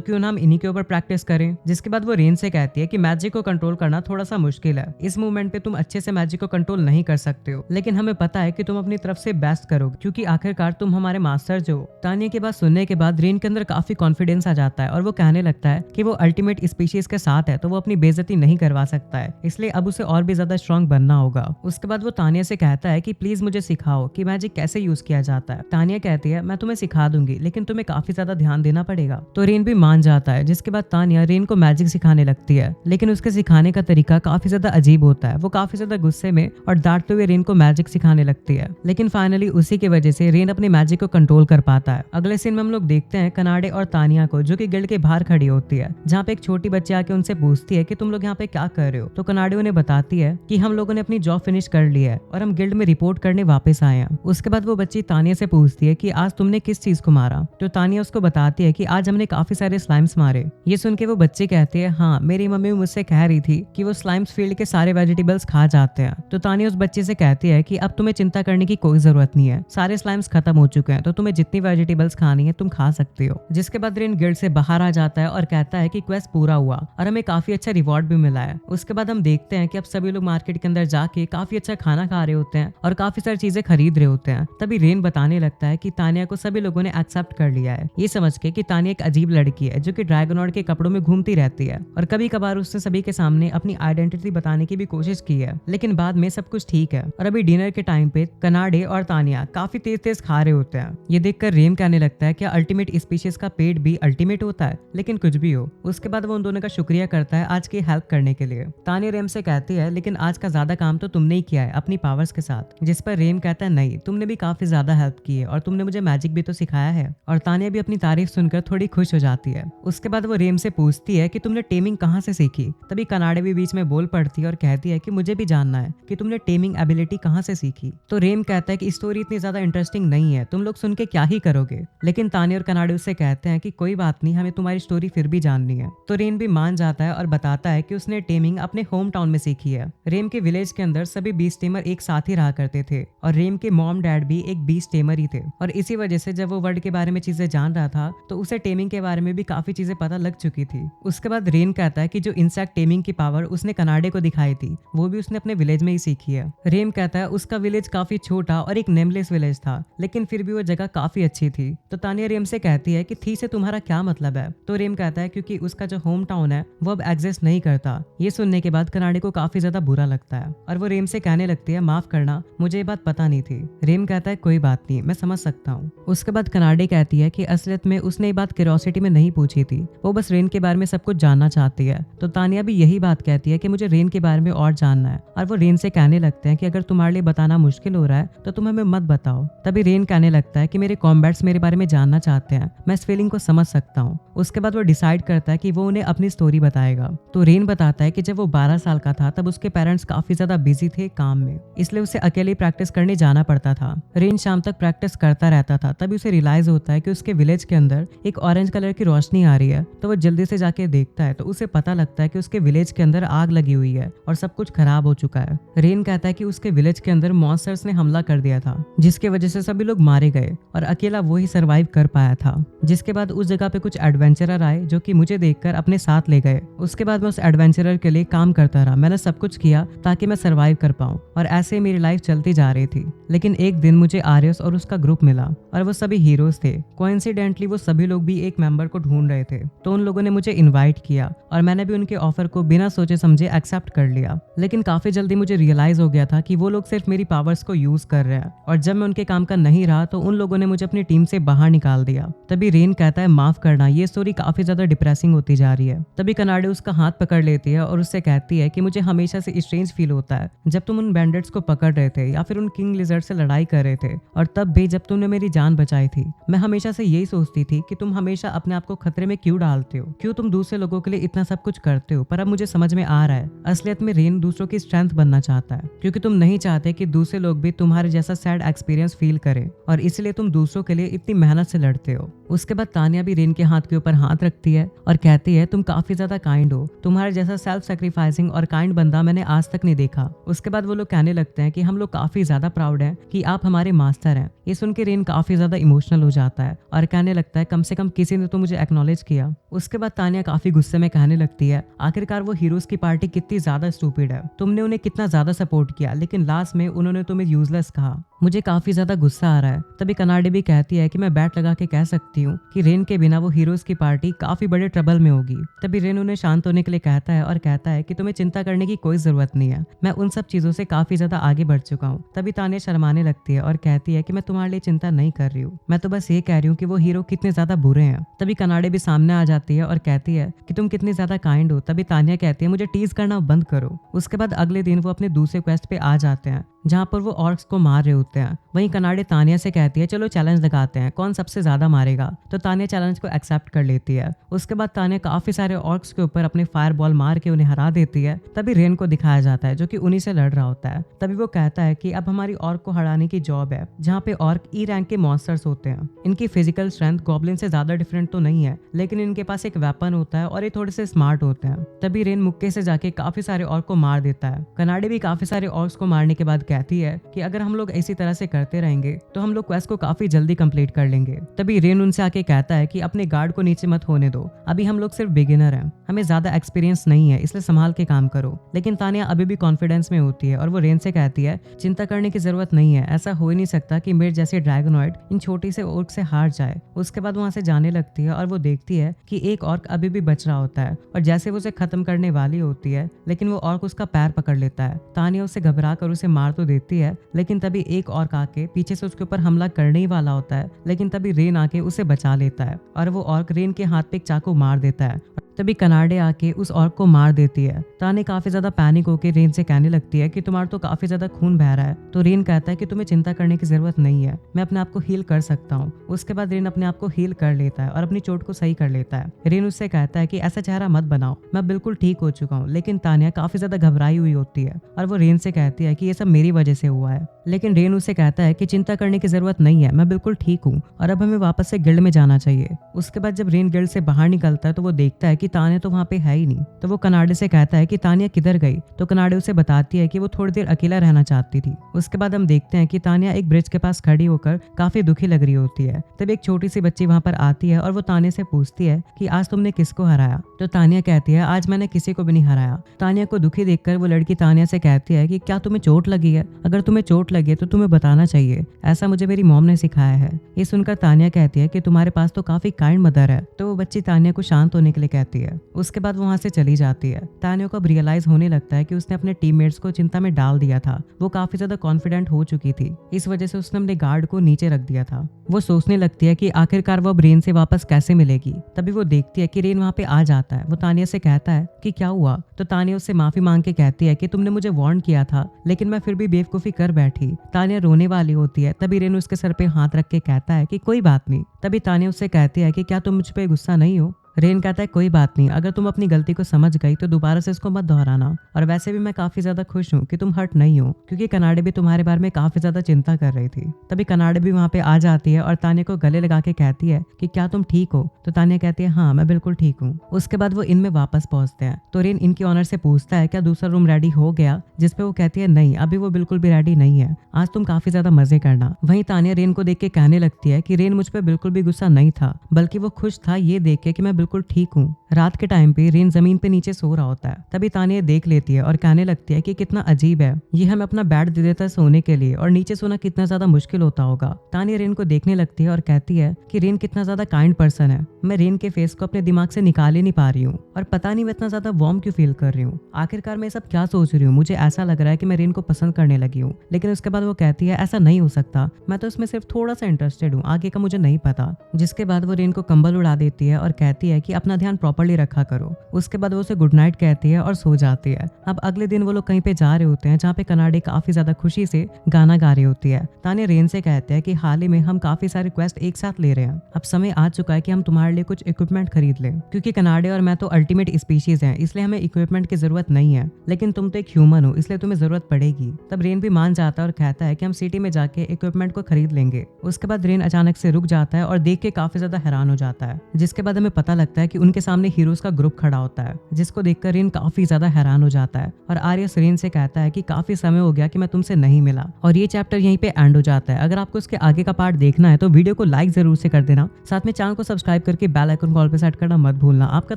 क्यों ना हम इन्हीं के ऊपर प्रैक्टिस करें। जिसके बाद वो रेन से कहती है कि मैजिक को कंट्रोल करना थोड़ा सा मुश्किल है, इस मूवमेंट पे तुम अच्छे से मैजिक को कंट्रोल नहीं कर सकते हो, लेकिन हमें पता है कि तुम अपनी तरफ से बेस्ट करोगे क्योंकि आखिरकार तुम हमारे मास्टर जो। तानिया की बात सुनने के बाद रेन के अंदर काफी कॉन्फिडेंस आ जाता है और वो कहने लगता है कि वो अल्टीमेट स्पीशीज के साथ है तो वो अपनी बेइज्जती नहीं करवा सकता है, इसलिए अब उसे और भी ज्यादा स्ट्रॉन्ग बनना होगा। उसके बाद वो तानिया से कहता है कि प्लीज मुझे सिखाओ कि मैजिक कैसे यूज किया जाता है। तानिया कहती है मैं तुम्हें सिखा दूंगी लेकिन तुम्हें काफी ज्यादा ध्यान देना पड़ेगा। तो रेन भी मान जाता है। जिसके बाद तानिया रेन को मैजिक सिखाने लगती है लेकिन उसके सिखाने का तरीका काफी ज्यादा अजीब होता है। वो काफी ज्यादा गुस्से में और डांटते हुए रेन को मैजिक सिखाने लगती है, लेकिन फाइनली उसी की वजह से रेन अपनी मैजिक को कंट्रोल कर पाता है। अगले सीन में हम लोग देखते हैं कनाडे और तानिया को जो कि गिल्ड के बाहर खड़ी होती है, जहाँ पे एक छोटी बच्ची आके उनसे पूछती है कि तुम लोग यहाँ पे क्या कर रहे हो। तो कनाडे उन्हें बताती है कि हम लोगों ने अपनी जॉब फिनिश कर ली है और हम गिल्ड में रिपोर्ट करने वापस आए हैं। उसके बाद वो बच्ची तानिया से पूछती है कि आज तुमने किस चीज को मारा। तो तानिया उसको बताती है कि आज हमने काफी सारे स्लाइम्स मारे। ये सुन के वो बच्चे कहते हैं हाँ, मेरी मम्मी मुझसे कह रही थी कि वो स्लाइम्स फील्ड के सारे वेजिटेबल्स खा जाते हैं। तो तानिया उस बच्चे से कहती है कि अब तुम्हें चिंता करने की कोई जरूरत नहीं है, सारे स्लाइम्स खत्म हो चुके हैं तो तुम्हें जितनी वेजिटेबल्स खानी है तुम खा सकते हो। जिसके बाद रेन गिल्ड से बाहर आ जाता है और कहता है कि क्वेस्ट पूरा हुआ और हमें काफी अच्छा रिवॉर्ड भी मिला है। उसके बाद हम देखते हैं कि अब सभी लोग मार्केट के अंदर जाके काफी अच्छा खाना खा रहे होते हैं और काफी सारी चीजें खरीद रहे होते हैं। तभी रेन बताने लगता है कि तानिया को सभी लोगों ने एक्सेप्ट कर लिया है, ये समझ के कि तानिया एक अजीब लड़की है जो कि ड्रैगनॉर्ड के कपड़ों में घूमती रहती है और कभी कभार उसने सभी के सामने अपनी आइडेंटिटी बताने की भी कोशिश की है, लेकिन बाद में सब कुछ ठीक है। और अभी डिनर के टाइम पे कनाडे और तानिया काफी तेज तेज खा रहे होते हैं। ये देखकर रेम कहने लगता है कि अल्टीमेट स्पीशीज का पेट भी अल्टीमेट होता है, लेकिन कुछ भी हो। उसके बाद वो उन दोनों का शुक्रिया करता है आज की हेल्प करने के लिए। तानिया रेम से कहती है लेकिन आज का ज्यादा काम तो तुमने ही किया है अपनी पावर्स के साथ। जिस पर रेम कहता है नहीं, तुमने भी काफी ज्यादा हेल्प की है और तुमने मुझे मैजिक भी तो सिखाया है। और तानिया भी अपनी तारीफ सुनकर थोड़ी खुश हो जाती है। उसके बाद वो रेम से पूछती है कि तुमने टेमिंग कहाँ से सीखी। तभी कनाडे भी बीच में बोल पड़ती है और कहती है कि मुझे भी जानना है कि तुमने टेमिंग एबिलिटी कहाँ से सीखी। तो रेम कहता है कि स्टोरी इतनी ज्यादा इंटरेस्टिंग नहीं है, तुम लोग सुन के क्या ही करोगे। लेकिन तानिया और कनाडे उससे कहते हैं कि कोई बात नहीं, हमें तुम्हारी स्टोरी फिर भी जाननी है। तो रेम भी मान जाता है और बताता है कि उसने टेमिंग अपने होम टाउन में सीखी है। रेम के विलेज के अंदर सभी बीस्ट टेमर एक साथ ही रहा करते थे और रेम के मॉम डैड भी एक बीस्ट टेमर ही थे। और इसी वजह से जब वो वर्ल्ड के बारे में चीजें जान रहा था तो उसे टेमिंग के बारे में भी काफी चीजें पता लग चुकी थी। उसके बाद रेन कहता है कि जो इंसेक्ट टेमिंग की पावर उसने कनाडे को दिखाई थी वो भी उसने अपने विलेज में ही सीखी है। रेम कहता है उसका विलेज काफी छोटा और एक नेमलेस विलेज था, लेकिन फिर भी वो जगह काफी अच्छी थी। तो तानिया रेम से कहती है कि थी से तुम्हारा क्या मतलब है। तो रेम कहता है क्योंकि उसका जो होम टाउन है वो अब एग्जिस्ट नहीं करता। ये सुनने के बाद कनाडे को काफी ज्यादा बुरा लगता है और वो रेम से कहने लगती है माफ करना, मुझे ये बात पता नहीं थी। रेम कहता है कोई बात नहीं, मैं समझ सकता हूँ। उसके बाद कनाडे कहती है कि असलियत में उसने ये बात क्यूरियोसिटी में नहीं पूछी थी, वो बस रेन के बारे में सब कुछ जानना चाहती है। तो तानिया भी यही बात कहती है कि मुझे रेन के बारे में और जानना है और वो रेन से कहने लगते हैं कि अगर तुम्हारे लिए बताना मुश्किल हो रहा है तो तुम हमें मत बताओ। तभी रेन कहने लगता है कि मेरे कॉम्बैट्स मेरे बारे में जानना चाहते हैं, मैं इस फीलिंग को समझ सकता हूँ। उसके बाद वो डिसाइड करता है कि वो उन्हें अपनी स्टोरी बताएगा। तो रेन बताता है कि जब वो 12 साल का था तब उसके पेरेंट्स काफी ज्यादा बिजी थे काम में, इसलिए उसे अकेले प्रैक्टिस करने जाना पड़ता था। रेन शाम तक प्रैक्टिस करता रहता था, तभी उसे रियलाइज होता है कि उसके विलेज के अंदर एक ऑरेंज कलर की रोशनी आ रही है। तो वो जल्दी से जाके देखता है तो उसे पता लगता है कि उसके विलेज के अंदर आग लगी हुई है और सब कुछ खराब हो चुका है। रेन कहता है कि उसके विलेज के अंदर मॉन्स्टर्स ने हमला कर दिया था जिसकी वजह से सभी लोग मारे गए और अकेला वो ही सर्वाइव कर पाया था। जिसके बाद उस जगह पे कुछ एडवेंचरर आए जो कि मुझे देखकर अपने साथ ले गए। उसके बाद मैं उस एडवेंचरर के लिए काम करता रहा। मैंने सब कुछ किया ताकि मैं सरवाइव कर पाऊं और ऐसे ही मेरी लाइफ चलती जा रही थी। लेकिन एक दिन मुझे आर्यस और उसका ग्रुप मिला और वो सभी हीरोज थे। कोइंसिडेंटली वो सभी लोग भी एक मेंबर को ढूंढ रहे थे, तो उन लोगों ने मुझे इन्वाइट किया और मैंने भी उनके ऑफर को बिना सोचे समझे एक्सेप्ट कर लिया। लेकिन काफी जल्दी मुझे रियलाइज हो गया था कि वो लोग सिर्फ मेरी पावर्स को यूज कर रहे हैं और जब मैं उनके काम का नहीं रहा तो उन लोगों ने मुझे अपनी टीम से बाहर निकाल दिया। तभी रेन कहता है माफ करना, ये स्टोरी काफी ज्यादा डिप्रेसिंग होती जा रही है। तभी कनाडे उसका हाथ पकड़ लेती है और उससे कहती है कि मुझे हमेशा से स्ट्रेंज फील होता है जब तुम उन बैंडिट्स को पकड़ रहे थे या फिर उन किंग लिजर्ड से लड़ाई कर रहे थे, और तब भी जब तुमने मेरी जान बचाई थी। मैं हमेशा से यही सोचती थी कि तुम हमेशा अपने आप को खतरे में क्यों डालते हो, क्यों तुम दूसरे लोगों के लिए इतना सब कुछ करते हो। पर अब मुझे समझ में आ रहा है, असलियत में रेन दूसरों की स्ट्रेंथ बनना चाहता है, क्योंकि तुम नहीं चाहते कि दूसरे लोग भी तुम्हारे जैसा सैड एक्सपीरियंस फील करें, और इसलिए तुम दूसरों के लिए इतनी मेहनत से लड़ते हो। उसके बाद तानिया भी रेन के हाथ के ऊपर हाथ रखती है और कहती है तुम काफी ज्यादा काइंड हो, तुम्हारे जैसा सेल्फ सेक्रीफाइसिंग और काइंड बंदा मैंने आज तक नहीं देखा। उसके बाद वो लोग कहने लगते हैं कि हम लोग काफी ज्यादा प्राउड हैं कि आप हमारे मास्टर हैं। ये सुन के रेन काफी ज्यादा इमोशनल हो जाता है और कहने लगता है कम से कम किसी ने तो मुझे एक्नॉलेज किया। उसके बाद तानिया काफी गुस्से में कहने लगती है आखिरकार वो हीरोज की पार्टी कितनी ज्यादा स्टूपिड है, तुमने उन्हें कितना ज्यादा सपोर्ट किया लेकिन लास्ट में उन्होंने तुम्हें यूजलेस कहा। मुझे काफी ज्यादा गुस्सा आ रहा है। तभी कनाडे भी कहती है कि मैं बैट लगा के कह सकती हूँ कि रेन के बिना वो हीरोज की पार्टी काफी बड़े ट्रबल में होगी। तभी रेन उन्हें शांत होने के लिए कहता है और कहता है कि तुम्हें चिंता करने की कोई जरूरत नहीं है, मैं उन सब चीजों से काफी ज्यादा आगे बढ़ चुका हूँ। तभी तानिया शर्माने लगती है और कहती है कि मैं तुम्हारे लिए चिंता नहीं कर रही हूँ, मैं तो बस ये कह रही हूँ कि वो हीरो कितने ज्यादा बुरे हैं। तभी कनाडे भी सामने आ जाती है और कहती है कि तुम कितनी ज्यादा काइंड हो। तभी तानिया कहती है मुझे टीज करना बंद करो। उसके बाद अगले दिन वो अपने दूसरे क्वेस्ट पे आ जाते हैं जहाँ पर वो ऑर्क्स को मार रहे होते हैं। वहीं कनाडे तानिया से कहती है चलो चैलेंज लगाते हैं, कौन सबसे ज्यादा मारेगा। तो तानिया चैलेंज को एक्सेप्ट कर लेती है। उसके बाद तानिया काफी सारे ऑर्क्स के ऊपर अपने फायर बॉल मार के उन्हें हरा देती है। तभी रेन को दिखाया जाता है जो कि उन्हीं से लड़ रहा होता है। तभी वो कहता है कि अब हमारी ऑर्क को हराने की जॉब है, जहाँ पे ऑर्क ई रैंक के मॉन्स्टर्स होते हैं। इनकी फिजिकल स्ट्रेंथ गॉब्लिन से ज्यादा डिफरेंट तो नहीं है, लेकिन इनके पास एक वेपन होता है और ये थोड़े से स्मार्ट होते हैं। तभी रेन मुक्के से जाके काफी सारे ऑर्क को मार देता है। कनाडे भी काफी सारे ऑर्क्स को मारने के बाद कहती है कि अगर हम लोग इसी तरह से करते रहेंगे तो हम लोग क्वेस्ट को काफी जल्दी कंप्लीट कर लेंगे। तभी रेन उनसे आके कहता है कि अपने गार्ड को नीचे मत होने दो, अभी हम लोग सिर्फ बिगिनर हैं, हमें ज्यादा एक्सपीरियंस नहीं है, इसलिए संभाल के काम करो। लेकिन तानिया अभी भी कॉन्फिडेंस में होती है और वो रेन से कहती है चिंता करने की जरूरत नहीं है, ऐसा हो ही नहीं सकता कि मेरे जैसे ड्रैगनॉइड इन छोटी से ऑर्क से हार जाए। उसके बाद वहां से जाने लगती है और वो देखती है कि एक ऑर्क अभी भी बच रहा होता है और जैसे वो उसे खत्म करने वाली होती है लेकिन वो ऑर्क उसका पैर पकड़ लेता है। तानिया उसे घबरा कर उसे मार तो देती है, लेकिन तभी एक ऑर्क आके पीछे से उसके ऊपर हमला करने ही वाला होता है, लेकिन तभी रेन आके उसे बचा लेता है और वो ऑर्क रेन के हाथ पे एक चाकू मार देता है। तभी कनाडे आके उस ऑर्क को मार देती है। तानिया काफी ज्यादा पैनिक होकर रेन से कहने लगती है कि तुम्हारा तो काफी ज्यादा खून बह रहा है। तो रेन कहता है कि तुम्हें चिंता करने की जरूरत नहीं है, मैं अपने आप को हील कर सकता हूँ। उसके बाद रेन अपने आप को हील कर लेता है और अपनी चोट को सही कर लेता है। रेन उससे कहता है कि ऐसा चेहरा मत बनाओ, मैं बिल्कुल ठीक हो चुका हूँ। लेकिन तानिया काफी ज्यादा घबराई हुई होती है और वो रेन से कहती है कि ये सब मेरी वजह से हुआ है। लेकिन रेन उसे कहता है कि चिंता करने की जरूरत नहीं है, मैं बिल्कुल ठीक हूँ और अब हमें वापस से गिल्ड में जाना चाहिए। उसके बाद जब रेन गिल्ड से बाहर निकलता है तो वो देखता है कि तानिया तो वहाँ पे है ही नहीं। तो वो कनाडे से कहता है कि तानिया किधर गई। तो कनाडे उसे बताती है कि वो थोड़ी देर अकेला रहना चाहती थी। उसके बाद हम देखते हैं कि तानिया एक ब्रिज के पास खड़ी होकर काफी दुखी लग रही होती है। तब एक छोटी सी बच्ची वहाँ पर आती है और वो तानिया से पूछती है कि आज तुमने किसको हराया। तो तानिया कहती है आज मैंने किसी को भी नहीं हराया। तानिया को दुखी देखकर वो लड़की तानिया से कहती है कि क्या तुम्हें चोट लगी है, अगर तुम्हें चोट लगी है तो तुम्हें बताना चाहिए, ऐसा मुझे मेरी मॉम ने सिखाया है। ये सुनकर तानिया कहती है कि तुम्हारे पास तो काफी काइंड मदर है। तो वो बच्ची तानिया को शांत होने के लिए कहती है। उसके बाद वहाँ से चली जाती है। तानिया को अब रियलाइज होने लगता है कि उसने अपने टीममेट्स को चिंता में डाल दिया था। वो काफी ज्यादा कॉन्फिडेंट हो चुकी थी, इस वजह से उसने अपने गार्ड को नीचे रख दिया था। वो सोचने लगती है कि आखिरकार वो अब रेन से वापस कैसे मिलेगी। तभी वो देखती है कि रेन वहाँ पे आ जाता है। वो तानिया से कहता है कि क्या हुआ। तो तानिया उससे माफी मांग के कहती है कि तुमने मुझे वार्न किया था लेकिन मैं फिर भी बेवकूफी कर बैठी। तानिया रोने वाली होती है। तभी रेन उसके सर पे हाथ रख के कहता है कि कोई बात नहीं। तभी तानिया उससे कहती है कि क्या तुम मुझ पे गुस्सा नहीं हो। रेन कहता है कोई बात नहीं, अगर तुम अपनी गलती को समझ गई तो दोबारा से इसको मत दोहराना, और वैसे भी मैं काफी ज्यादा खुश हूँ कि तुम हर्ट नहीं हो, क्योंकि कनाडे भी तुम्हारे बारे में काफी ज्यादा चिंता कर रही थी। तभी कनाडे भी वहाँ पे आ जाती है और तानिया को गले लगा के कहती है कि क्या तुम ठीक हो? तो तानिया कहती है हाँ मैं बिल्कुल ठीक हूँ। उसके बाद वो इनमें वापस पहुंचते हैं तो रेन इनकी ऑनर से पूछता है क्या दूसरा रूम रेडी हो गया, जिसपे वो कहती है नहीं अभी वो बिल्कुल भी रेडी नहीं है, आज तुम काफी ज्यादा मजे करना। वहीं तानिया रेन को देख के कहने लगती है कि रेन मुझ पे बिल्कुल भी गुस्सा नहीं था, बल्कि वो खुश था ये देख के कि मैं बिल्कुल ठीक हूँ। रात के टाइम पे रेन जमीन पे नीचे सो रहा होता है, तभी तानिया देख लेती है और कहने लगती है कि कितना अजीब है, ये हमें अपना बेड दे देता है सोने के लिए और नीचे सोना कितना ज्यादा मुश्किल होता होगा। तानिया रेन को देखने लगती है और कहती है कि रेन कितना ज्यादा काइंड पर्सन है, मैं रेन के फेस को अपने दिमाग से निकाल ही नहीं पा रही हूँ और पता नहीं मैं इतना ज्यादा वार्म क्यों फील कर रही हूँ। आखिरकार मैं सब क्या सोच रही हूँ, मुझे ऐसा लग रहा है कि मैं रेन को पसंद करने लगी हूँ। लेकिन उसके बाद वो कहती है ऐसा नहीं हो सकता, मैं तो इसमें सिर्फ थोड़ा सा इंटरेस्टेड हूँ, आगे का मुझे नहीं पता। जिसके बाद वो रेन को कंबल उड़ा देती है और कहती है कि अपना ध्यान प्रॉपर्ली रखा करो। उसके बाद वो उसे गुड नाइट कहती है और सो जाती है। अब अगले दिन वो लोग कहीं पे जा रहे होते हैं जहाँ पे कनाडे काफी ज्यादा खुशी से गाना गा रही होती है। तानिया रेन से कहते हैं कि हाल ही में हम काफी सारे क्वेस्ट एक साथ ले रहे हैं, अब समय आ चुका है कि हम तुम्हारे लिए कुछ इक्विपमेंट खरीद लें, क्योंकि कनाडे और मैं तो अल्टीमेट स्पीशीज हैं, इसलिए हमें इक्विपमेंट की जरूरत नहीं है, लेकिन तुम तो एक ह्यूमन हो इसलिए तुम्हें जरूरत पड़ेगी। तब रेन भी मान जाता है और कहता है कि हम सिटी में जाके इक्विपमेंट को खरीद लेंगे। उसके बाद रेन अचानक से रुक जाता है और देख के काफी ज्यादा हैरान हो जाता है, जिसके बाद हमें पता लगता है कि उनके सामने हीरोज का ग्रुप खड़ा होता है, जिसको देखकर रेन काफी ज्यादा हैरान हो जाता है और आर्यस रेन से कहता है कि काफी समय हो गया कि मैं तुमसे नहीं मिला। और ये चैप्टर यहीं पे एंड हो जाता है। अगर आपको इसके आगे का पार्ट देखना है तो वीडियो को लाइक जरूर से कर देना, साथ में चैनल को सब्सक्राइब करके बेल आइकन कॉल पे सेट करना मत भूलना। आपका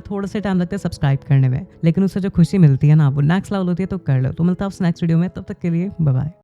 थोड़ा सा टाइम लगता है सब्सक्राइब करने में, लेकिन उससे जो खुशी मिलती है ना वो नेक्स्ट लेवल होती है, तो कर लो। तो मिलता है नेक्स्ट वीडियो में, तब तक के लिए बाय बाय।